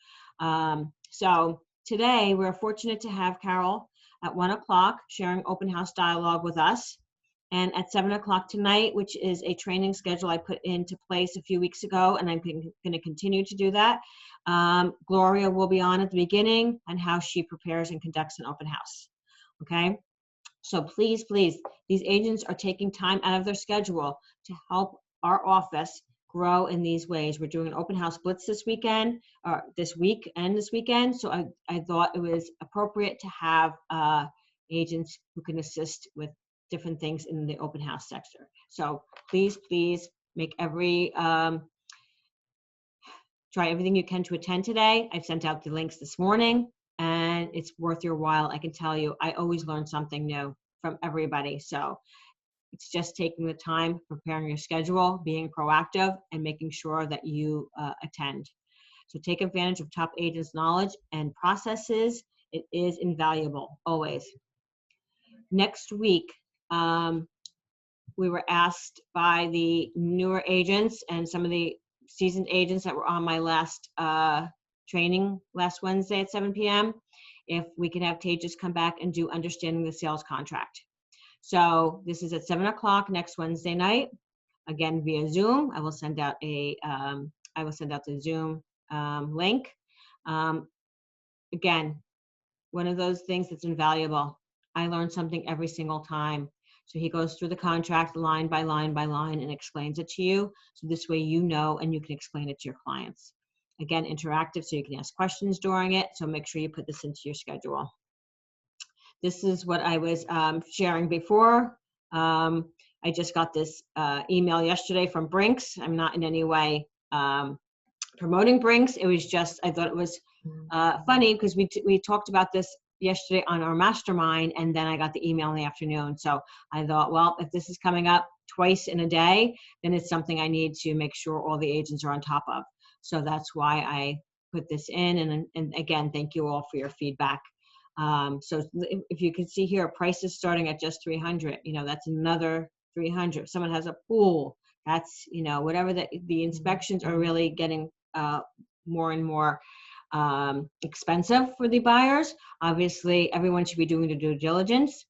So today we're fortunate to have Carol at 1 o'clock sharing open house dialogue with us. And at 7 o'clock tonight, which is a training schedule I put into place a few weeks ago, and I'm going to continue to do that, Gloria will be on at the beginning and how she prepares and conducts an open house. Okay? So please, please, these agents are taking time out of their schedule to help our office grow in these ways. We're doing an open house blitz this weekend, or this week and this weekend. So I thought it was appropriate to have agents who can assist with different things in the open house sector. So please, please make try everything you can to attend today. I've sent out the links this morning, and it's worth your while. I can tell you, I always learn something new from everybody. So it's just taking the time, preparing your schedule, being proactive, and making sure that you attend. So take advantage of top agents' knowledge and processes. It is invaluable, always. Next week, we were asked by the newer agents and some of the seasoned agents that were on my last training last Wednesday at 7 p.m. if we could have Tejas come back and do understanding the sales contract. So this is at 7 o'clock next Wednesday night, again via Zoom. I will send out the Zoom link. Again, one of those things that's invaluable. I learn something every single time. So he goes through the contract line by line by line and explains it to you. So this way you know, and you can explain it to your clients. Again, interactive, so you can ask questions during it. So make sure you put this into your schedule. This is what I was sharing before. I just got this email yesterday from Brinks. I'm not in any way promoting Brinks. It was just, I thought it was funny because we talked about this yesterday on our mastermind, and then I got the email in the afternoon. So I thought, well, if this is coming up twice in a day, then it's something I need to make sure all the agents are on top of. So that's why I put this in. And again, thank you all for your feedback. So if you can see here, price is starting at just 300, that's another 300. If someone has a pool, that's, whatever the inspections are really getting more and more expensive for the buyers. Obviously, everyone should be doing the due diligence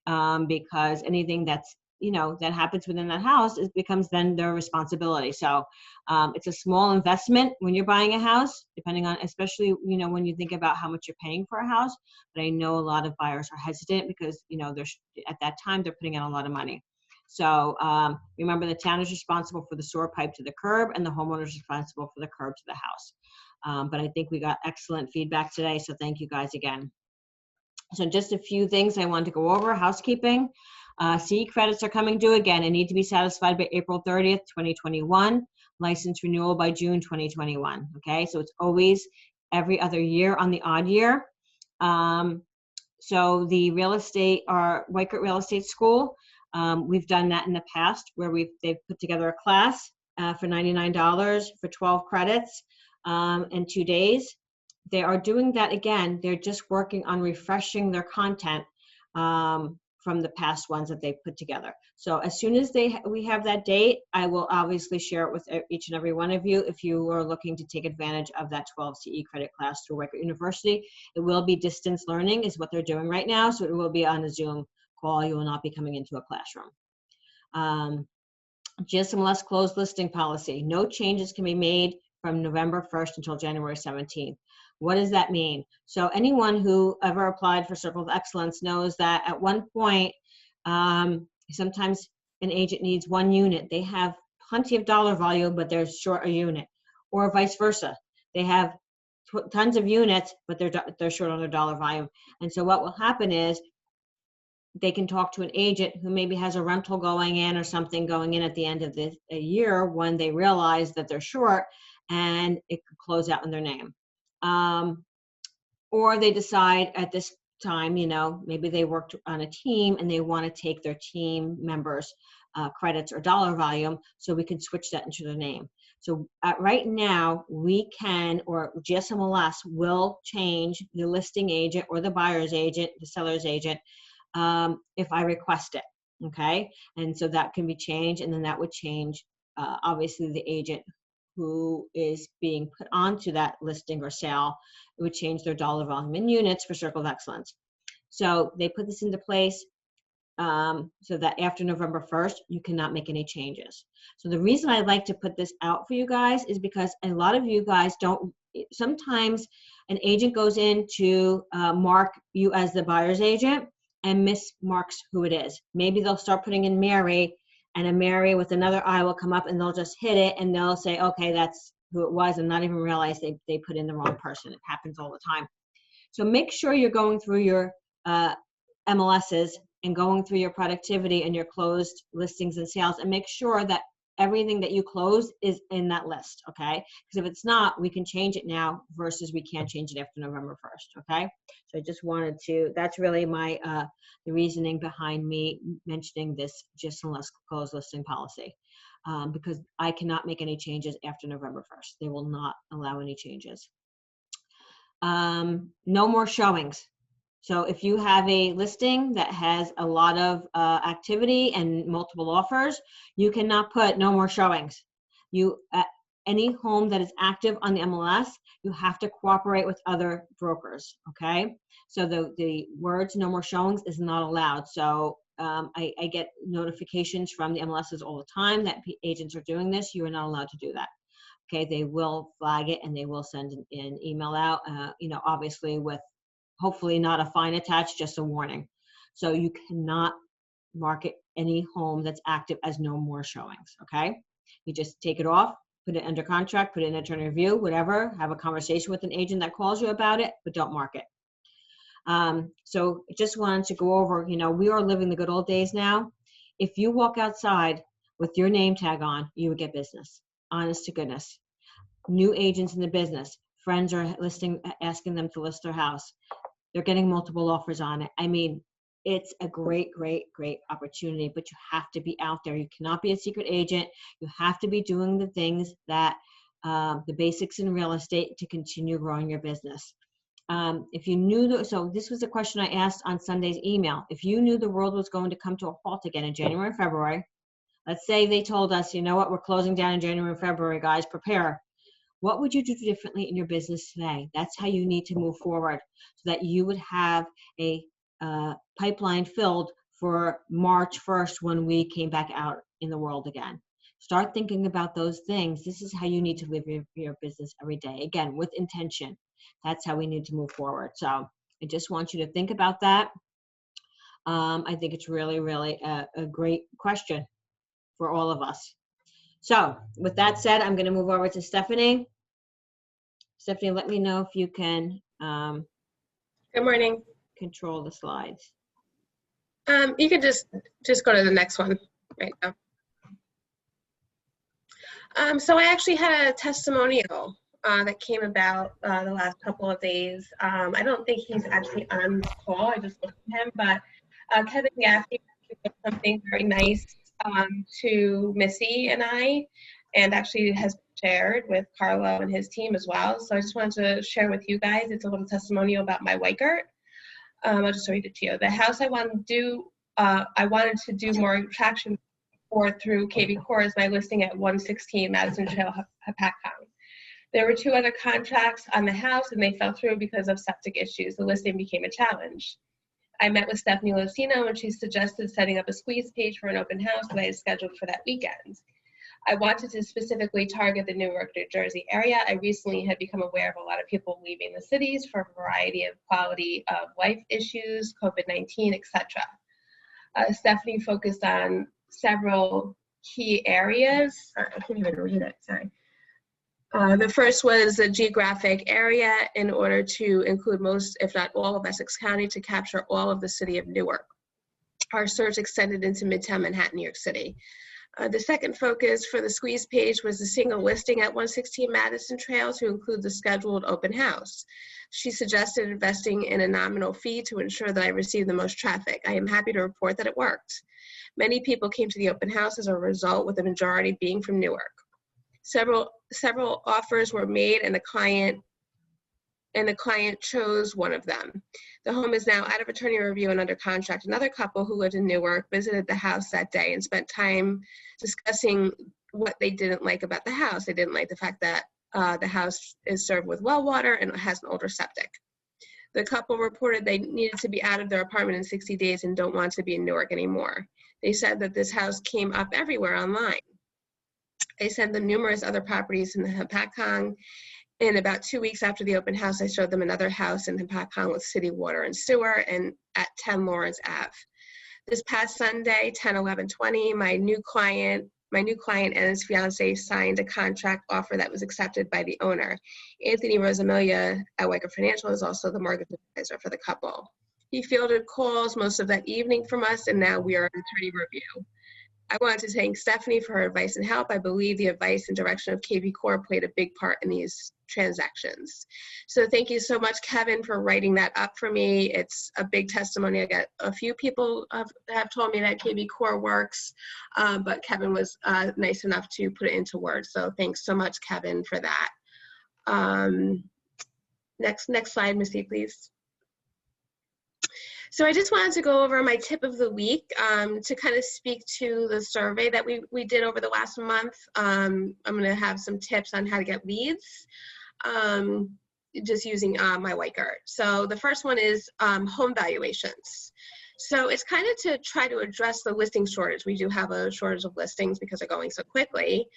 because anything that's, that happens within that house, it becomes then their responsibility. So it's a small investment when you're buying a house, depending on, especially, when you think about how much you're paying for a house. But I know a lot of buyers are hesitant because, they're at that time, they're putting out a lot of money. So remember, the town is responsible for the sewer pipe to the curb, and the homeowner is responsible for the curb to the house. But I think we got excellent feedback today, so thank you guys again. So just a few things I wanted to go over. Housekeeping. CE credits are coming due again and need to be satisfied by April 30th, 2021. License renewal by June 2021. Okay, so it's always every other year on the odd year. So the real estate, our Weichert Real Estate School, we've done that in the past where they've put together a class for $99 for 12 credits in 2 days. They are doing that again. They're just working on refreshing their content from the past ones that they put together. So as soon as we have that date, I will obviously share it with each and every one of you if you are looking to take advantage of that 12 CE credit class through Weichert University. It will be distance learning is what they're doing right now, so it will be on a Zoom call. You will not be coming into a classroom. GSMLS closed listing policy. No changes can be made from November 1st until January 17th. What does that mean? So anyone who ever applied for Circle of Excellence knows that at one point, sometimes an agent needs 1 unit. They have plenty of dollar volume, but they're short a unit, or vice versa. They have tons of units, but they're short on their dollar volume. And so what will happen is they can talk to an agent who maybe has a rental going in or something going in at the end of the year when they realize that they're short, and it could close out in their name. Or they decide at this time, maybe they worked on a team and they want to take their team members' credits or dollar volume, so we can switch that into their name. So right now, we can, or GSMLS will change the listing agent or the buyer's agent, the seller's agent, if I request it, okay? And so that can be changed, and then that would change, obviously, the agent who is being put onto that listing or sale. It would change their dollar volume in units for Circle of Excellence. So they put this into place so that after November 1st, you cannot make any changes. So the reason I like to put this out for you guys is because a lot of you guys don't, sometimes an agent goes in to mark you as the buyer's agent and mismarks who it is. Maybe they'll start putting in Mary, and a Mary with another I will come up, and they'll just hit it, and they'll say, okay, that's who it was, and not even realize they put in the wrong person. It happens all the time. So make sure you're going through your MLSs and going through your productivity and your closed listings and sales, and make sure that everything that you close is in that list, okay? Because if it's not, we can change it now versus we can't change it after November 1st, okay? So I just wanted to, that's really my, the reasoning behind me mentioning this GSMLS closed listing policy, because I cannot make any changes after November 1st. They will not allow any changes. No more showings. So if you have a listing that has a lot of activity and multiple offers, you cannot put no more showings. Any home that is active on the MLS, you have to cooperate with other brokers, okay? So the words no more showings is not allowed. So I get notifications from the MLSs all the time that agents are doing this. You are not allowed to do that. Okay, they will flag it and they will send an email out, obviously with hopefully not a fine attached, just a warning. So you cannot market any home that's active as no more showings, okay? You just take it off, put it under contract, put it in attorney review, whatever, have a conversation with an agent that calls you about it, but don't mark it. So just wanted to go over, we are living the good old days now. If you walk outside with your name tag on, you would get business, honest to goodness. New agents in the business, friends are asking them to list their house. They're getting multiple offers on it. I mean, it's a great, great, great opportunity, but you have to be out there. You cannot be a secret agent. You have to be doing the things that, the basics in real estate to continue growing your business. If you knew, so this was a question I asked on Sunday's email. If you knew the world was going to come to a halt again in January and February, let's say they told us, you know what, we're closing down in January and February, guys, prepare. What would you do differently in your business today? That's how you need to move forward so that you would have a pipeline filled for March 1st when we came back out in the world again. Start thinking about those things. This is how you need to live your business every day. Again, with intention. That's how we need to move forward. So I just want you to think about that. I think it's really, really a great question for all of us. So with that said, I'm going to move over to Stephanie. Stephanie, let me know if you can. Good morning. control the slides. You can just go to the next one right now. So I actually had a testimonial that came about the last couple of days. I don't think he's actually on the call. I just looked at him, but Kevin Gaffney did something very nice to Missy and I, and actually has shared with Carlo and his team as well. So I just wanted to share with you guys. It's a little testimonial about my Weikert. I'll just read it to you. The house I wanted to do more attraction for through KV Core is my listing at 116 Madison Trail, Hapatcong. There were 2 other contracts on the house and they fell through because of septic issues. The listing became a challenge. I met with Stephanie Lucino and she suggested setting up a squeeze page for an open house that I had scheduled for that weekend. I wanted to specifically target the Newark, New Jersey area. I recently had become aware of a lot of people leaving the cities for a variety of quality of life issues, COVID-19, etc. Stephanie focused on several key areas. Sorry, I can't even read it, sorry. The first was the geographic area in order to include most, if not all, of Essex County to capture all of the city of Newark. Our search extended into Midtown Manhattan, New York City. The second focus for the squeeze page was the single listing at 116 Madison Trail to include the scheduled open house. She suggested investing in a nominal fee to ensure that I received the most traffic. I am happy to report that it worked. Many people came to the open house as a result, with the majority being from Newark. Several offers were made and the client chose one of them. The home is now out of attorney review and under contract. Another couple who lived in Newark visited the house that day and spent time discussing what they didn't like about the house. They didn't like the fact that the house is served with well water and has an older septic. The couple reported they needed to be out of their apartment in 60 days and don't want to be in Newark anymore. They said that this house came up everywhere online. I sent them numerous other properties in the Hapatcong. In about 2 weeks after the open house, I showed them another house in Hapatcong with city water and sewer and at 10 Lawrence Ave. This past Sunday, 10/11/20, my new client and his fiance signed a contract offer that was accepted by the owner. Anthony Rosamilia at Weikert Financial is also the mortgage advisor for the couple. He fielded calls most of that evening from us, and now we are in attorney review. I wanted to thank Stephanie for her advice and help. I believe the advice and direction of KV Core played a big part in these transactions. So thank you so much, Kevin, for writing that up for me. It's a big testimony. I got a few people have told me that KV Core works, but Kevin was nice enough to put it into words. So thanks so much, Kevin, for that. Next slide, Missy, please. So I just wanted to go over my tip of the week to kind of speak to the survey that we did over the last month. I'm going to have some tips on how to get leads just using my Weikert. So the first one is home valuations. So it's kind of to try to address the listing shortage. We do have a shortage of listings because they're going so quickly.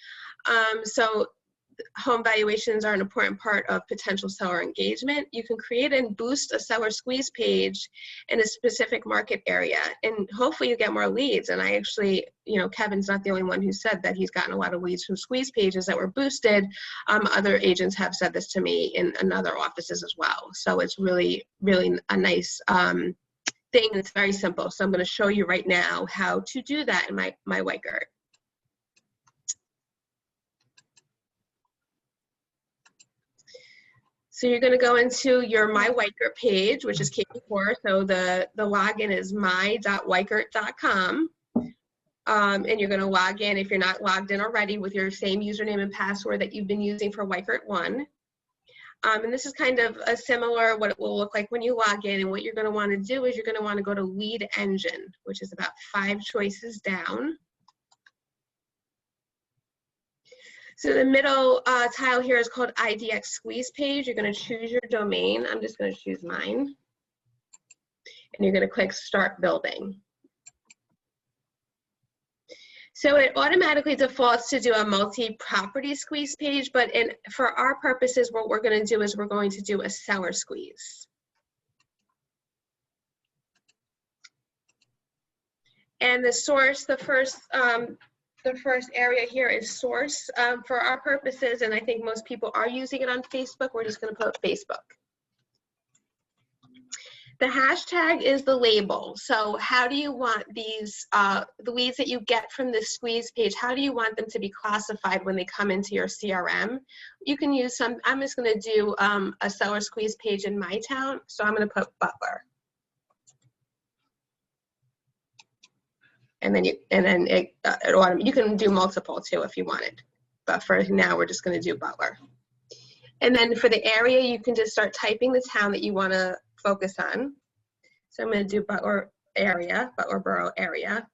So home valuations are an important part of potential seller engagement. You can create and boost a seller squeeze page in a specific market area, and hopefully you get more leads. And I actually, Kevin's not the only one who said that he's gotten a lot of leads from squeeze pages that were boosted. Other agents have said this to me in other offices as well. So it's really, really a nice thing. It's very simple. So I'm going to show you right now how to do that in my Weikert. So you're going to go into your My Weikert page, which is KV Core. So the login is my.weikert.com. And you're going to log in, if you're not logged in already, with your same username and password that you've been using for Weikert 1. And this is kind of a similar what it will look like when you log in. And what you're going to want to do is you're going to want to go to Lead Engine, which is about 5 choices down. So the middle tile here is called IDX Squeeze Page. You're going to choose your domain. I'm just going to choose mine. And you're going to click Start Building. So it automatically defaults to do a multi-property squeeze page, but for our purposes, what we're going to do is we're going to do a seller squeeze. And the source, the first area here is source for our purposes, and I think most people are using it on Facebook. We're just going to put Facebook. The hashtag is the label. So how do you want these, the leads that you get from this squeeze page, how do you want them to be classified when they come into your CRM? You can use some, I'm just gonna do a seller squeeze page in my town. So I'm gonna put Butler. And then you can do multiple too if you wanted. But for now, we're just gonna do Butler. And then for the area, you can just start typing the town that you wanna focus on. So I'm going to do Butler area, Butler Borough area.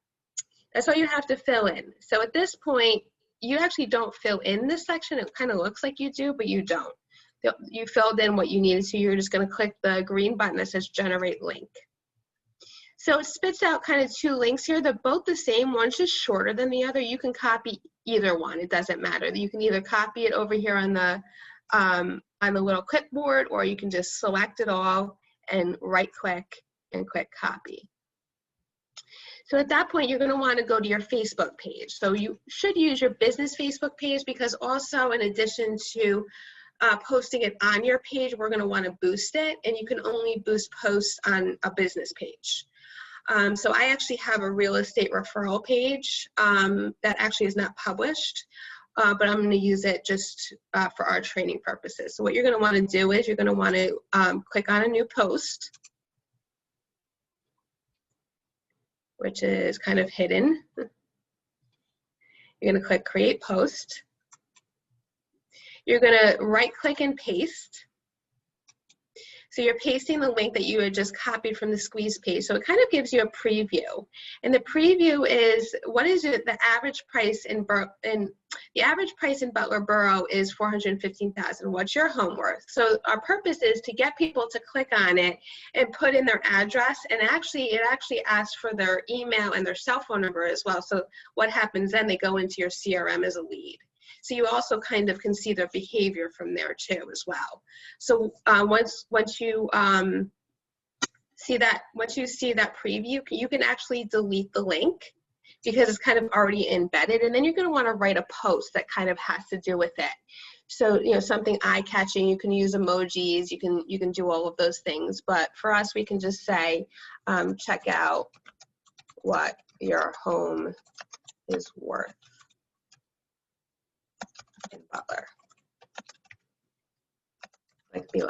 That's all you have to fill in. So at this point, you actually don't fill in this section. It kind of looks like you do, but you don't. You filled in what you needed to. You're just going to click the green button that says generate link. So it spits out kind of 2 links here. They're both the same. One's just shorter than the other. You can copy either one. It doesn't matter. You can either copy it over here on the little clipboard, or you can just select it all and right click and click copy. So at that point, you're going to want to go to your Facebook page. So you should use your business Facebook page, because also in addition to posting it on your page, we're going to want to boost it, and you can only boost posts on a business page. So I actually have a real estate referral page that actually is not published. But I'm going to use it just for our training purposes. So what you're going to want to do is you're going to want to click on a new post, which is kind of hidden. You're going to click create post. You're going to right click and paste. So you're pasting the link that you had just copied from the squeeze page. So it kind of gives you a preview. And the preview is, what is it, the average price in Butler Borough is $415,000. What's your home worth? So our purpose is to get people to click on it and put in their address, and it actually asks for their email and their cell phone number as well. So what happens then, they go into your CRM as a lead. So you also kind of can see their behavior from there too as well. So once you see that preview, you can actually delete the link because it's kind of already embedded, and then you're going to want to write a post that kind of has to do with it. So something eye-catching. You can use emojis. You can do all of those things. But for us, we can just say, check out what your home is worth in Butler, like below.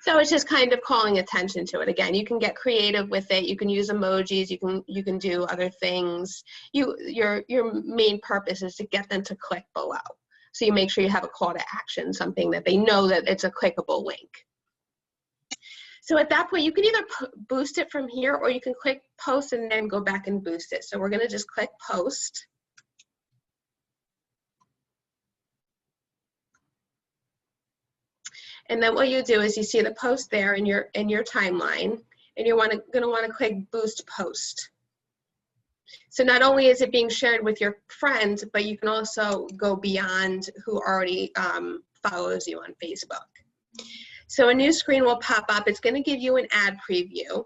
So it's just kind of calling attention to it. Again, you can get creative with it. You can use emojis. You can do other things. Your main purpose is to get them to click below. So you make sure you have a call to action, something that they know that it's a clickable link. So at that point, you can either boost it from here, or you can click post and then go back and boost it. So we're going to just click post. And then what you do is you see the post there in your timeline, and you're going to want to click boost post. So not only is it being shared with your friends, but you can also go beyond who already follows you on Facebook. So a new screen will pop up. It's going to give you an ad preview.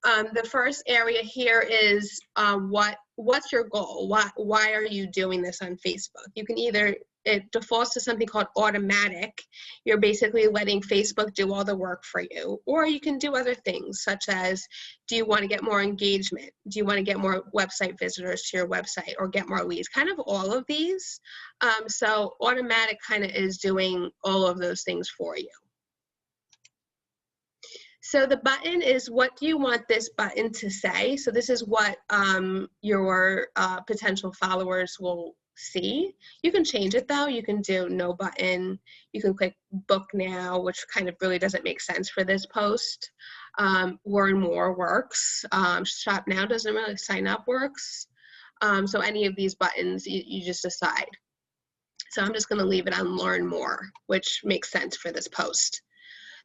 The first area here is what's your goal? Why are you doing this on Facebook? You can either, it defaults to something called automatic. You're basically letting Facebook do all the work for you. Or you can do other things, such as, do you want to get more engagement? Do you want to get more website visitors to your website, or get more leads? Kind of all of these. So automatic kind of is doing all of those things for you. So the button is, what do you want this button to say? So this is what your potential followers will see. You can change it though. You can do no button. You can click book now, which kind of really doesn't make sense for this post. Learn more works. Shop now doesn't really, sign up works. So any of these buttons, you just decide. So I'm just going to leave it on learn more, which makes sense for this post.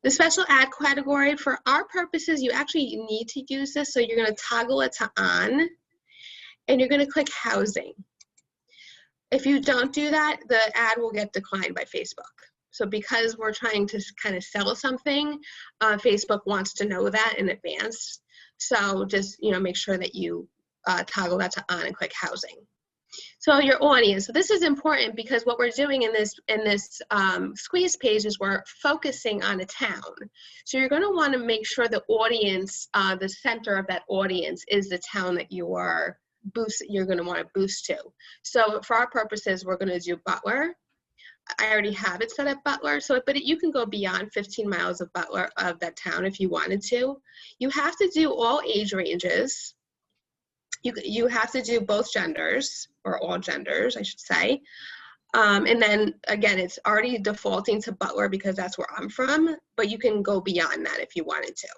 The special ad category, for our purposes, you actually need to use this. So you're going to toggle it to on, and you're going to click housing. If you don't do that, the ad will get declined by Facebook. So because we're trying to kind of sell something, Facebook wants to know that in advance. So just make sure that you toggle that to on and click housing. So your audience. So this is important because what we're doing in this squeeze page is we're focusing on a town. So you're going to want to make sure the audience, the center of that audience, is the town that you are you're going to want to boost to. So for our purposes, we're going to do Butler. I already have it set up Butler, but you can go beyond 15 miles of Butler, of that town, if you wanted to. You have to do all age ranges. You have to do both genders, or all genders, I should say. And then again, it's already defaulting to Butler because that's where I'm from, but you can go beyond that if you wanted to.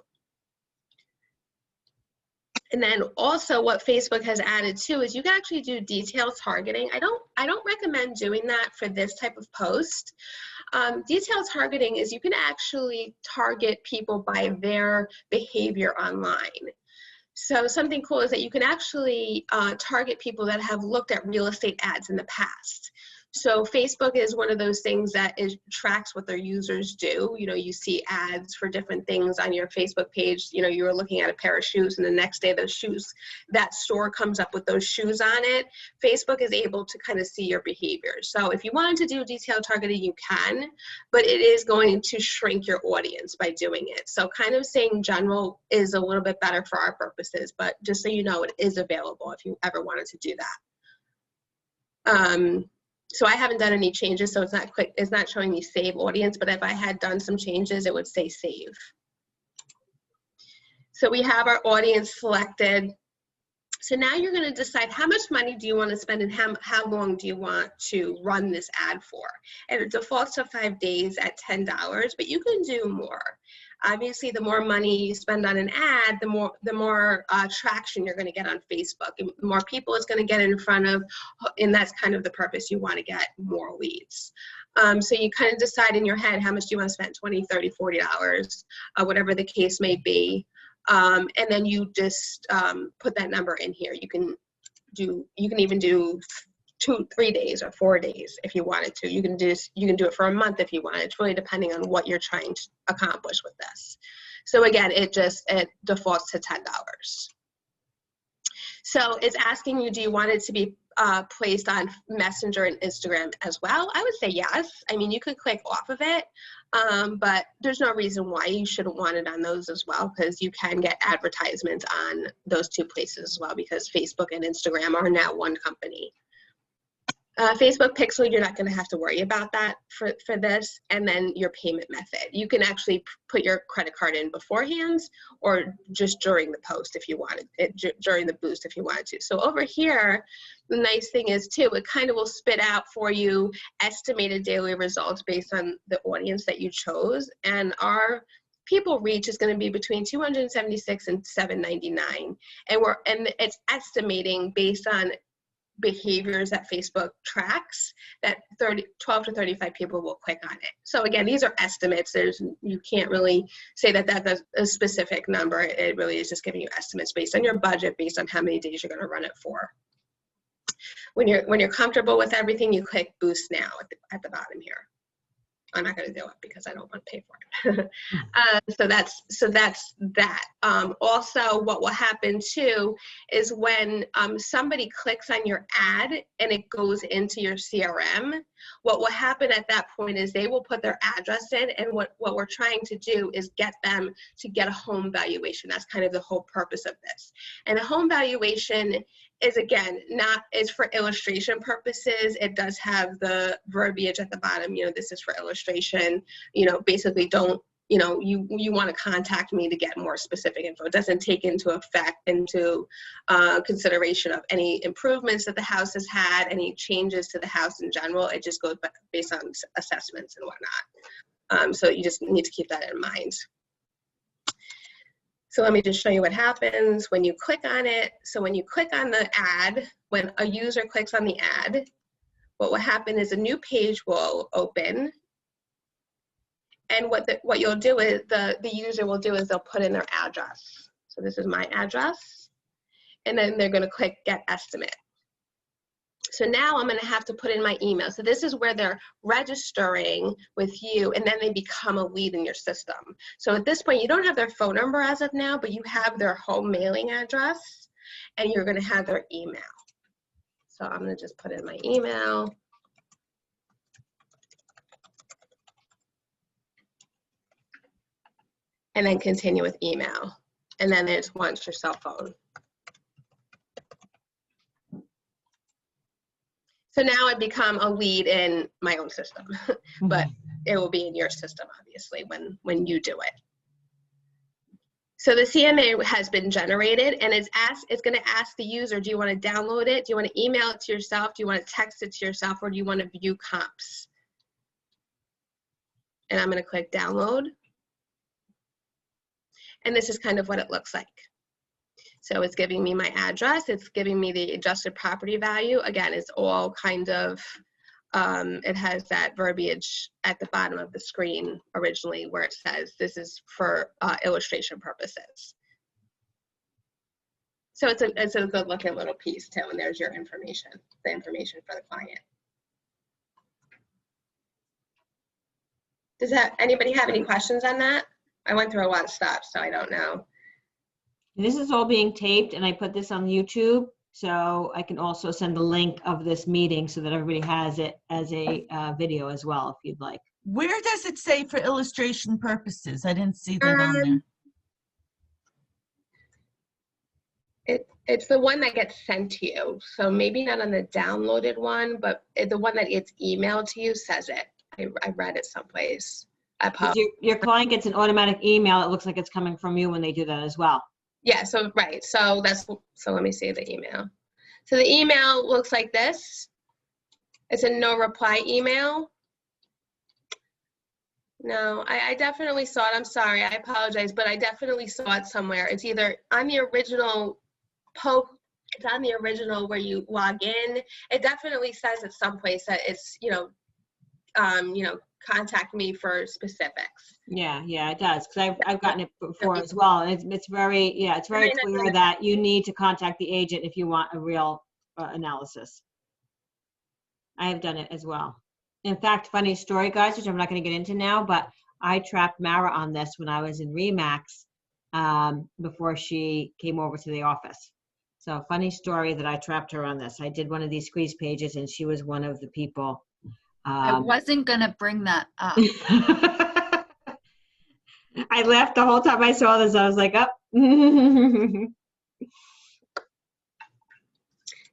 And then also what Facebook has added too is you can actually do detailed targeting. I don't recommend doing that for this type of post. Detailed targeting is you can actually target people by their behavior online. So something cool is that you can actually target people that have looked at real estate ads in the past. So Facebook is one of those things that tracks what their users do. You know, you see ads for different things on your Facebook page. You know, you were looking at a pair of shoes and the next day those shoes, that store comes up with those shoes on it. Facebook is able to kind of see your behavior. So if you wanted to do detailed targeting, you can, but it is going to shrink your audience by doing it. So kind of saying general is a little bit better for our purposes, but just so you know, it is available if you ever wanted to do that. So I haven't done any changes, so it's not showing me save audience, but if I had done some changes, it would say save. So we have our audience selected. So now you're going to decide how much money do you want to spend and how long do you want to run this ad for. And it defaults to 5 days at $10, but you can do more. Obviously, the more money you spend on an ad, the more traction you're going to get on Facebook. And the more people it's going to get in front of, and that's kind of the purpose. You want to get more leads. So you kind of decide in your head how much do you want to spend, $20, $30, $40, whatever the case may be. And then you just put that number in here. You can even do 2, 3 days or 4 days if you wanted to. You can do it for a month if you want. It's really depending on what you're trying to accomplish with this. So again, it defaults to $10. So it's asking you, do you want it to be placed on Messenger and Instagram as well? I would say yes. I mean, you could click off of it, but there's no reason why you shouldn't want it on those as well, because you can get advertisements on those 2 places as well, because Facebook and Instagram are now one company. Facebook Pixel, you're not going to have to worry about that for this. And then your payment method. You can actually put your credit card in beforehand or just during the post if you wanted it, during the boost if you wanted to. So over here, the nice thing is too, it kind of will spit out for you estimated daily results based on the audience that you chose. And our people reach is going to be between 276 and 799. And it's estimating based on behaviors that Facebook tracks that 12 to 35 people will click on it. So again, these are estimates. You can't really say that that's a specific number. It really is just giving you estimates based on your budget, based on how many days you're going to run it for. When you're comfortable with everything, you click Boost Now at the bottom here. I'm not going to do it because I don't want to pay for it. So that's that. Also, what will happen too is when somebody clicks on your ad and it goes into your CRM, what will happen at that point is they will put their address in, and what we're trying to do is get them to get a home valuation. That's kind of the whole purpose of this. And a home valuation is, again, is for illustration purposes. It does have the verbiage at the bottom, this is for illustration, basically don't, you want to contact me to get more specific info. It doesn't take into consideration of any improvements that the house has had, any changes to the house in general. It just goes based on assessments and whatnot. So you just need to keep that in mind. So let me just show you what happens when you click on it. So when you click on the ad, when a user clicks on the ad, what will happen is a new page will open. And what you'll do is, the user will do is they'll put in their address. So this is my address. And then they're going to click Get Estimate. So now I'm going to have to put in my email. So this is where they're registering with you, and then they become a lead in your system. So at this point, you don't have their phone number as of now, but you have their home mailing address, and you're going to have their email. So I'm gonna just put in my email. And then continue with email. And then there's wants your cell phone. So now I become a lead in my own system, but it will be in your system, obviously, when you do it. So the CMA has been generated, and it's going to ask the user, do you want to download it? Do you want to email it to yourself? Do you want to text it to yourself? Or do you want to view comps? And I'm going to click download. And this is kind of what it looks like. So it's giving me my address. It's giving me the adjusted property value. Again, it's all kind of, it has that verbiage at the bottom of the screen originally where it says this is for illustration purposes. So it's a good looking little piece too, and there's your information, the information for the client. Does anybody have any questions on that? I went through a lot of stuff, so I don't know. This is all being taped, and I put this on YouTube, so I can also send the link of this meeting so that everybody has it as a video as well, if you'd like. Where does it say for illustration purposes? I didn't see that on there. It's the one that gets sent to you. So maybe not on the downloaded one, but the one that gets emailed to you says it. I read it someplace. Your client gets an automatic email. It looks like it's coming from you when they do that as well. Yeah, so right. So let me see the email. So the email looks like this. It's a no reply email. No, I definitely saw it. I'm sorry, I apologize, but I definitely saw it somewhere. It's either on the original post, it's on the original where you log in. It definitely says at some place that it's, contact me for specifics. Yeah, it does, because I've gotten it before as well, and it's very clear that you need to contact the agent if you want a real analysis. I have done it as well. In fact, funny story, guys, which I'm not going to get into now, but I trapped Mara on this when I was in Remax before she came over to the office. So funny story that I trapped her on this. I did one of these squeeze pages, and she was one of the people. I wasn't going to bring that up. I laughed the whole time I saw this. I was like, oh.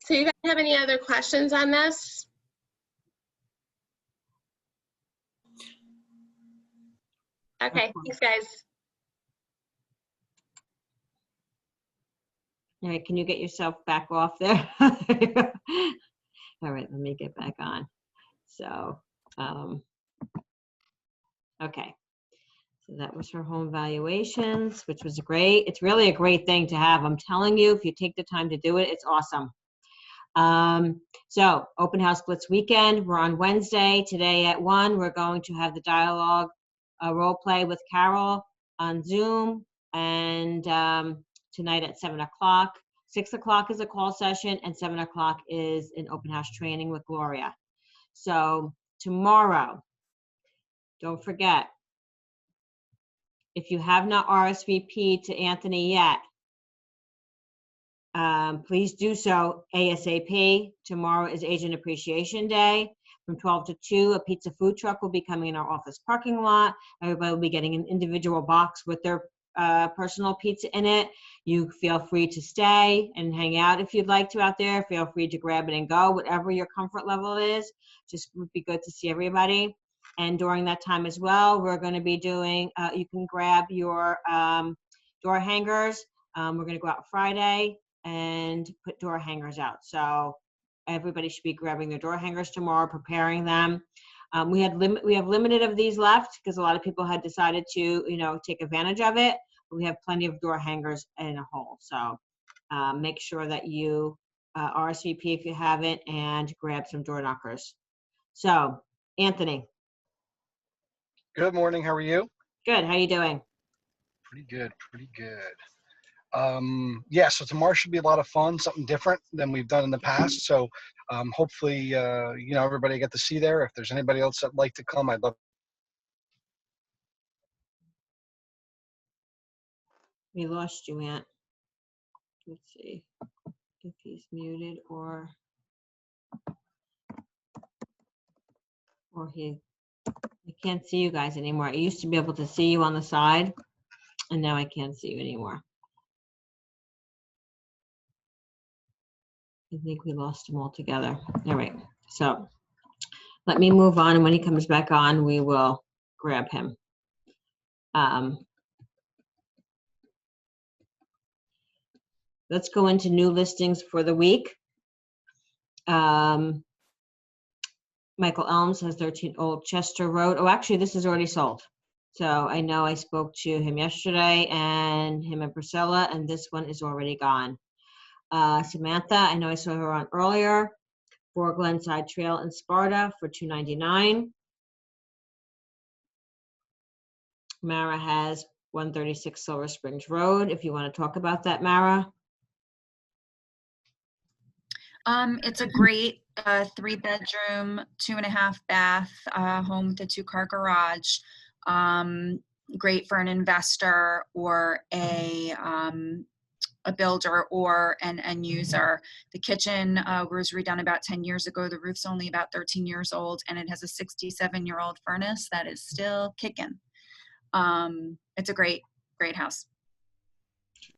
So you guys have any other questions on this? Okay, thanks guys. All right, can you get yourself back off there? All right, let me get back on. So, okay. So that was her home valuations, which was great. It's really a great thing to have. I'm telling you, if you take the time to do it, it's awesome. So open house blitz weekend. We're on Wednesday. Today at 1, we're going to have the dialogue role play with Carol on Zoom, and tonight at 7 o'clock. 6 o'clock is a call session, and 7 o'clock is an open house training with Gloria. So tomorrow, don't forget, if you have not RSVP'd to Anthony yet, please do so ASAP. Tomorrow is Agent Appreciation Day. From 12 to 2, a pizza food truck will be coming in our office parking lot. Everybody will be getting an individual box with their personal pizza in it. You feel free to stay and hang out if you'd like to out there. Feel free to grab it and go, whatever your comfort level is. Just would be good to see everybody. And during that time as well, we're going to be doing, you can grab your door hangers. We're going to go out Friday and put door hangers out. So everybody should be grabbing their door hangers tomorrow, preparing them. We have limited of these left because a lot of people had decided to, take advantage of it. But we have plenty of door hangers in a hole. So make sure that you RSVP if you haven't and grab some door knockers. So Anthony. Good morning. How are you? Good. How you doing? Pretty good. Pretty good. Yeah, so tomorrow should be a lot of fun, something different than we've done in the past. So hopefully, everybody get to see there. If there's anybody else that'd like to come, I'd love. We lost you, Aunt. Let's see if he's muted or. Or I can't see you guys anymore. I used to be able to see you on the side, and now I can't see you anymore. I think we lost him altogether. All right, so let me move on, and when he comes back on, we will grab him. Let's go into new listings for the week. Michael Elms has 13 Old Chester Road. Oh, actually, this is already sold. So I know I spoke to him yesterday, and him and Priscilla, and this one is already gone. Samantha, I know I saw her on earlier, for Glenside Trail in Sparta for $299. Mara has 136 Silver Springs Road. If you want to talk about that, Mara. It's a great 3-bedroom, 2.5 bath home with a 2-car garage. Great for an investor or a builder or an end user. The kitchen was redone about 10 years ago. The roof's only about 13 years old, and it has a 67-year-old furnace that is still kicking. It's a great house.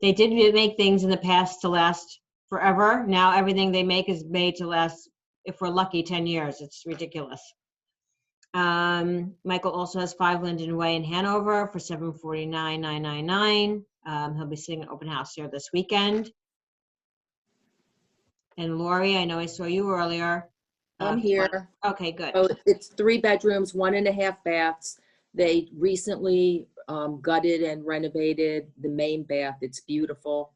They did make things in the past to last forever. Now everything they make is made to last, if we're lucky, 10 years. It's ridiculous. Michael also has 5 Linden Way in Hanover for $749,999. He'll be sitting an open house here this weekend. And Lori, I know I saw you earlier. I'm here. Okay, good. Oh, it's 3 bedrooms, 1.5 baths. They recently gutted and renovated the main bath. It's beautiful.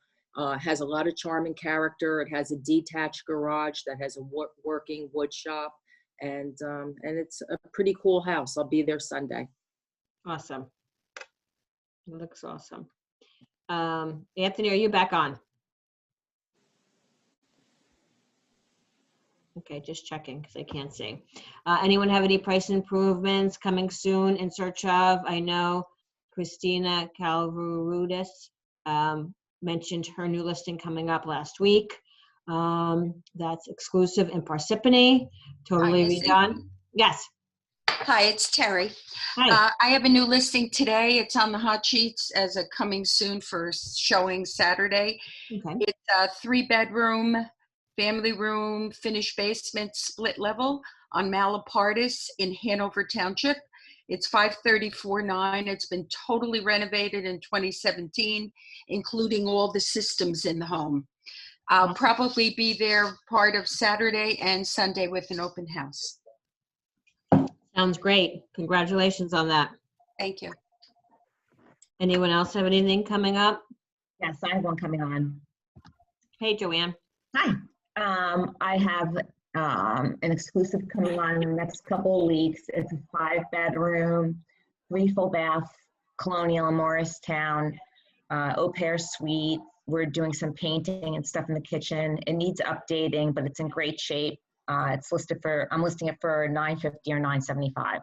Has a lot of charm and character. It has a detached garage that has a working wood shop, and it's a pretty cool house. I'll be there Sunday. Awesome. It looks awesome. Anthony, are you back on? Okay, just checking because I can't see. Anyone have any price improvements coming soon in search of? I know Christina Calvarudis mentioned her new listing coming up last week. That's exclusive in Parsippany, totally redone. Yes. Hi, it's Terry. Hi. I have a new listing today. It's on the hot sheets as a coming soon for showing Saturday. Okay. It's a 3-bedroom, family room, finished basement, split level on Malapartis in Hanover Township. It's 534.9. It's been totally renovated in 2017, including all the systems in the home. I'll probably be there part of Saturday and Sunday with an open house. Sounds great. Congratulations on that. Thank you. Anyone else have anything coming up? Yes, I have one coming on. Hey, Joanne. Hi. I have an exclusive coming on in the next couple of weeks. It's a 5-bedroom, 3 full bath, colonial in Morristown, au pair suite. We're doing some painting and stuff in the kitchen. It needs updating, but it's in great shape. It's listed for, I'm listing it for $950 or $975.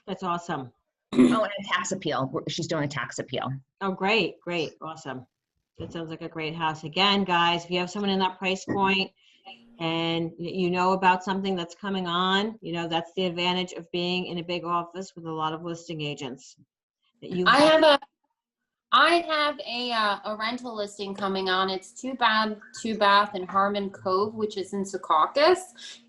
That's awesome. Oh, and a tax appeal. She's doing a tax appeal. Oh, great, great, awesome. That sounds like a great house. Again, guys, if you have someone in that price point and you know about something that's coming on, you know, that's the advantage of being in a big office with a lot of listing agents. I have a rental listing coming on. It's 2 bath in Harmon Cove, which is in Secaucus.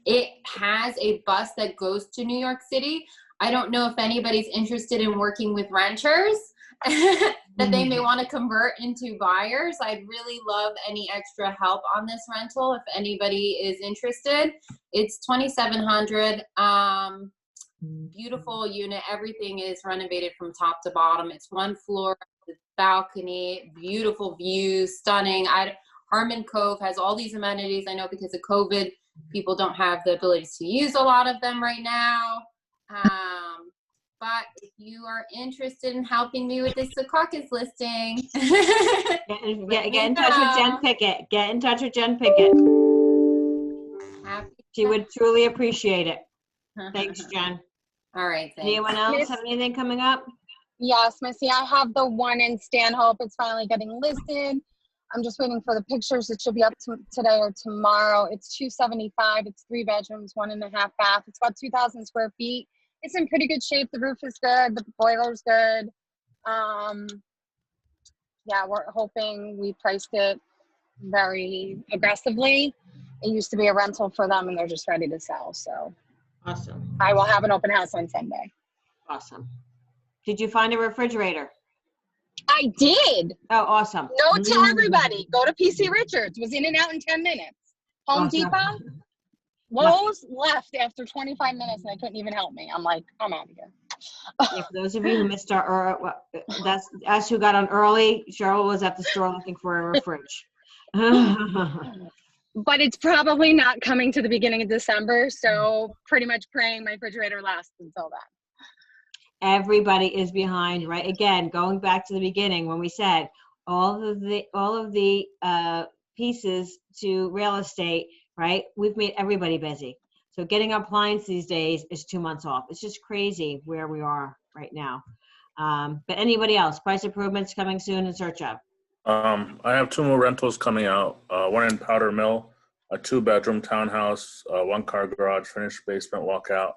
It has a bus that goes to New York City. I don't know if anybody's interested in working with renters that they may want to convert into buyers. I'd really love any extra help on this rental if anybody is interested. It's 2,700. Beautiful unit. Everything is renovated from top to bottom. It's 1 floor, balcony, beautiful views, stunning. Harmon Cove has all these amenities. I know because of COVID, people don't have the ability to use a lot of them right now. But if you are interested in helping me with this Secaucus listing, get in touch with Jen Pickett. Get in touch with Jen Pickett. She would truly appreciate it. Thanks, Jen. All right. Thanks. Anyone else have anything coming up? Yes, Missy, I have the one in Stanhope. It's finally getting listed. I'm just waiting for the pictures. It should be up today or tomorrow. It's 275. It's 3 bedrooms, 1.5 bath. It's about 2,000 square feet. It's in pretty good shape. The roof is good. The boiler's good. Yeah, we're hoping. We priced it very aggressively. It used to be a rental for them, and they're just ready to sell. So Awesome. I will have an open house on Sunday. Awesome. Did you find a refrigerator? I did. Oh, awesome. Note to everybody, go to PC Richards. Was in and out in 10 minutes. Home Awesome. Depot, Lowe's left after 25 minutes, and they couldn't even help me. I'm like, I'm out of here. Yeah, for those of you who missed our, that's us who got on early. Cheryl was at the store looking for a fridge. But it's probably not coming to the beginning of December, so pretty much praying my refrigerator lasts until then. Everybody is behind, right? Again, going back to the beginning when we said all of the pieces to real estate, right? We've made everybody busy. So getting our appliance these days is 2 months off. It's just crazy where we are right now. But anybody else? Price improvements coming soon in search of? I have 2 more rentals coming out. One in Powder Mill, a 2-bedroom townhouse, 1-car garage, finished basement walkout.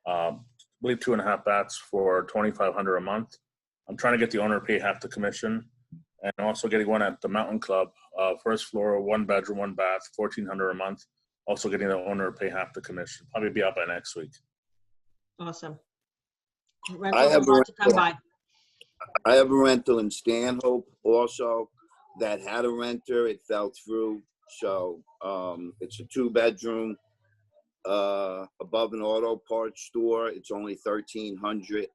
I believe 2.5 baths for $2,500 a month. I'm trying to get the owner to pay half the commission, and also getting one at the Mountain Club, first floor, 1 bedroom, 1 bath, $1,400 a month. Also getting the owner to pay half the commission. Probably be out by next week. Awesome. I have Rentals to come by. I have a rental in Stanhope also that had a renter. It fell through. So it's a 2-bedroom above an auto parts store. It's only $1,300.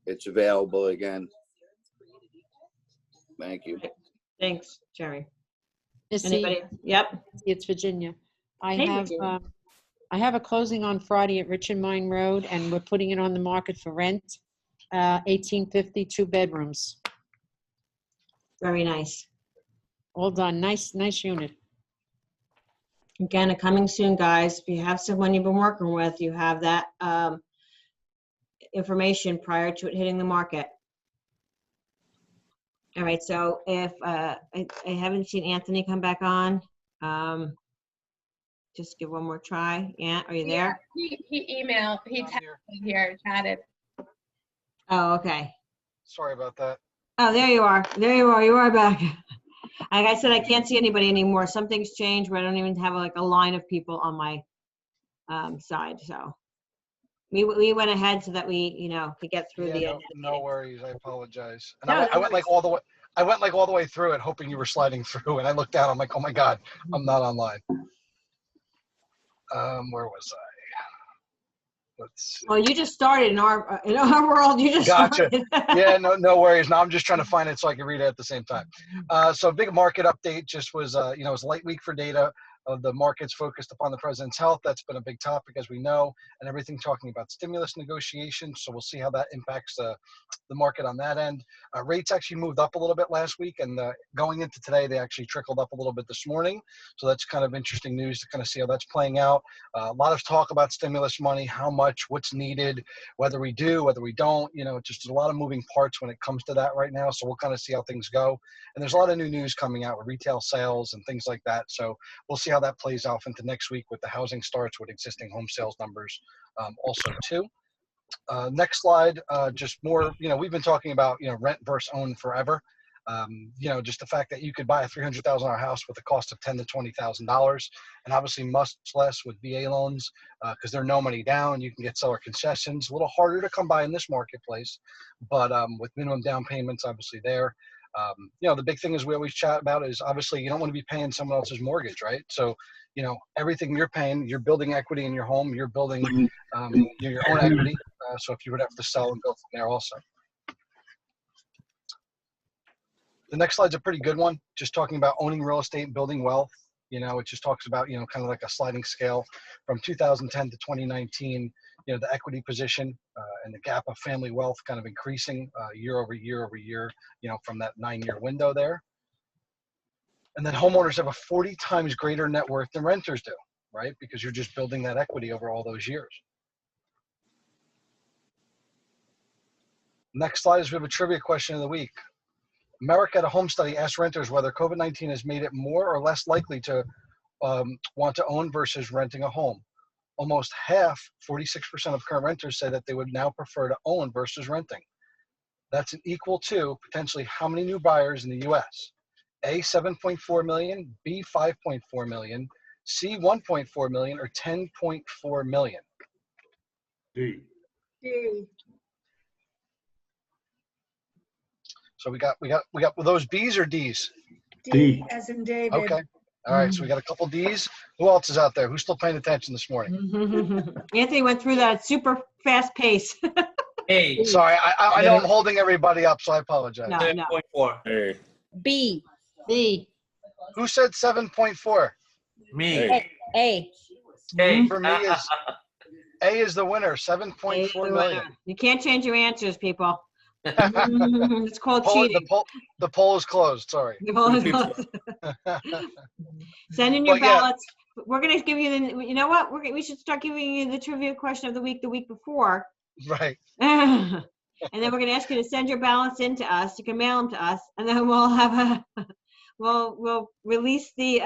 It's available again. Thank you. Thanks, Jerry. Missy, Anybody? Yep. it's Virginia. I Hey, have Virginia. I have a closing on Friday at Richard Mine Road, and we're putting it on the market for rent. 1850, 2 bedrooms. Very nice. All done. Nice unit. Again, coming soon, guys. If you have someone you've been working with, you have that information prior to it hitting the market. All right, so if I haven't seen Anthony come back on, just give one more try. Yeah, are you there? He emailed, he texted here, chatted. Oh, okay. Sorry about that. Oh, there you are. There you are. You are back. Like I said, I can't see anybody anymore. Something's changed where I don't even have like a line of people on my side. So we went ahead so that we could get through the end. No worries. I apologize. And No, I went like all the way. I went like all the way through it, hoping you were sliding through. And I looked down. I'm like, oh my God, I'm not online. Where was I? Let's see. Well, you just started in our world. You just Gotcha. started. Yeah, no worries. No, I'm just trying to find it so I can read it at the same time. So big market update just was, it was a light week for data. Of the markets focused upon the president's health. That's been a big topic, as we know, and everything talking about stimulus negotiations. So we'll see how that impacts the market on that end. Rates actually moved up a little bit last week, and going into today, they actually trickled up a little bit this morning. So that's kind of interesting news to kind of see how that's playing out. A lot of talk about stimulus money, how much, what's needed, whether we do, whether we don't. Just a lot of moving parts when it comes to that right now. So we'll kind of see how things go. And there's a lot of new news coming out with retail sales and things like that. So we'll see how that plays off into next week with the housing starts, with existing home sales numbers also too. Next slide, just more, we've been talking about, rent versus own forever. Just the fact that you could buy a $300,000 house with a cost of $10,000 to $20,000, and obviously much less with VA loans because they're no money down. You can get seller concessions. A little harder to come by in this marketplace, but with minimum down payments, obviously there. The big thing is we always chat about is obviously you don't want to be paying someone else's mortgage, right? So, everything you're paying, you're building equity in your home, you're building your own equity. So if you would have to sell and go from there also. The next slide's a pretty good one, just talking about owning real estate and building wealth. It just talks about, kind of like a sliding scale from 2010 to 2019, the equity position and the gap of family wealth kind of increasing year over year, from that 9-year window there. And then homeowners have a 40 times greater net worth than renters do, right? Because you're just building that equity over all those years. Next slide is we have a trivia question of the week. America at a Home Study asked renters whether COVID-19 has made it more or less likely to want to own versus renting a home. Almost half, 46% of current renters say that they would now prefer to own versus renting. That's an equal to potentially how many new buyers in the U.S.? A, 7.4 million, B, 5.4 million, C, 1.4 million, or 10.4 million? D. D. So we got were those B's or D's? D as in David. Okay. All right. So we got a couple D's. Who else is out there? Who's still paying attention this morning? Anthony went through that super fast pace. A. Sorry, I know I'm holding everybody up, so I apologize. No, no. 7.4. Hey. B. B. Who said 7.4? Me. A. A. For me is A is the winner, 7.4 million. You can't change your answers, people. It's called cheating. The poll is closed. Sorry. The poll is closed. Send in your ballots. We're going to give you the, you know what? We should start giving you the trivia question of the week before. Right. And then we're going to ask you to send your ballots in to us. You can mail them to us, and then we'll have we'll release the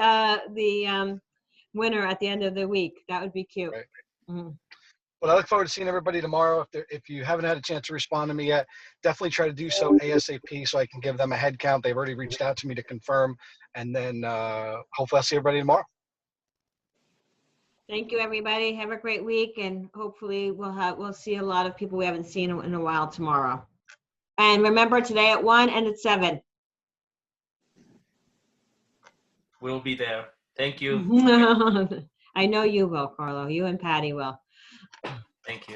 winner at the end of the week. That would be cute. Right. Mm-hmm. Well, I look forward to seeing everybody tomorrow. If you haven't had a chance to respond to me yet, definitely try to do so ASAP so I can give them a head count. They've already reached out to me to confirm, and then hopefully I'll see everybody tomorrow. Thank you, everybody. Have a great week, and hopefully we'll see a lot of people we haven't seen in a while tomorrow. And remember, today at 1 and at 7. We'll be there. Thank you. I know you will, Carlo. You and Patty will. Thank you.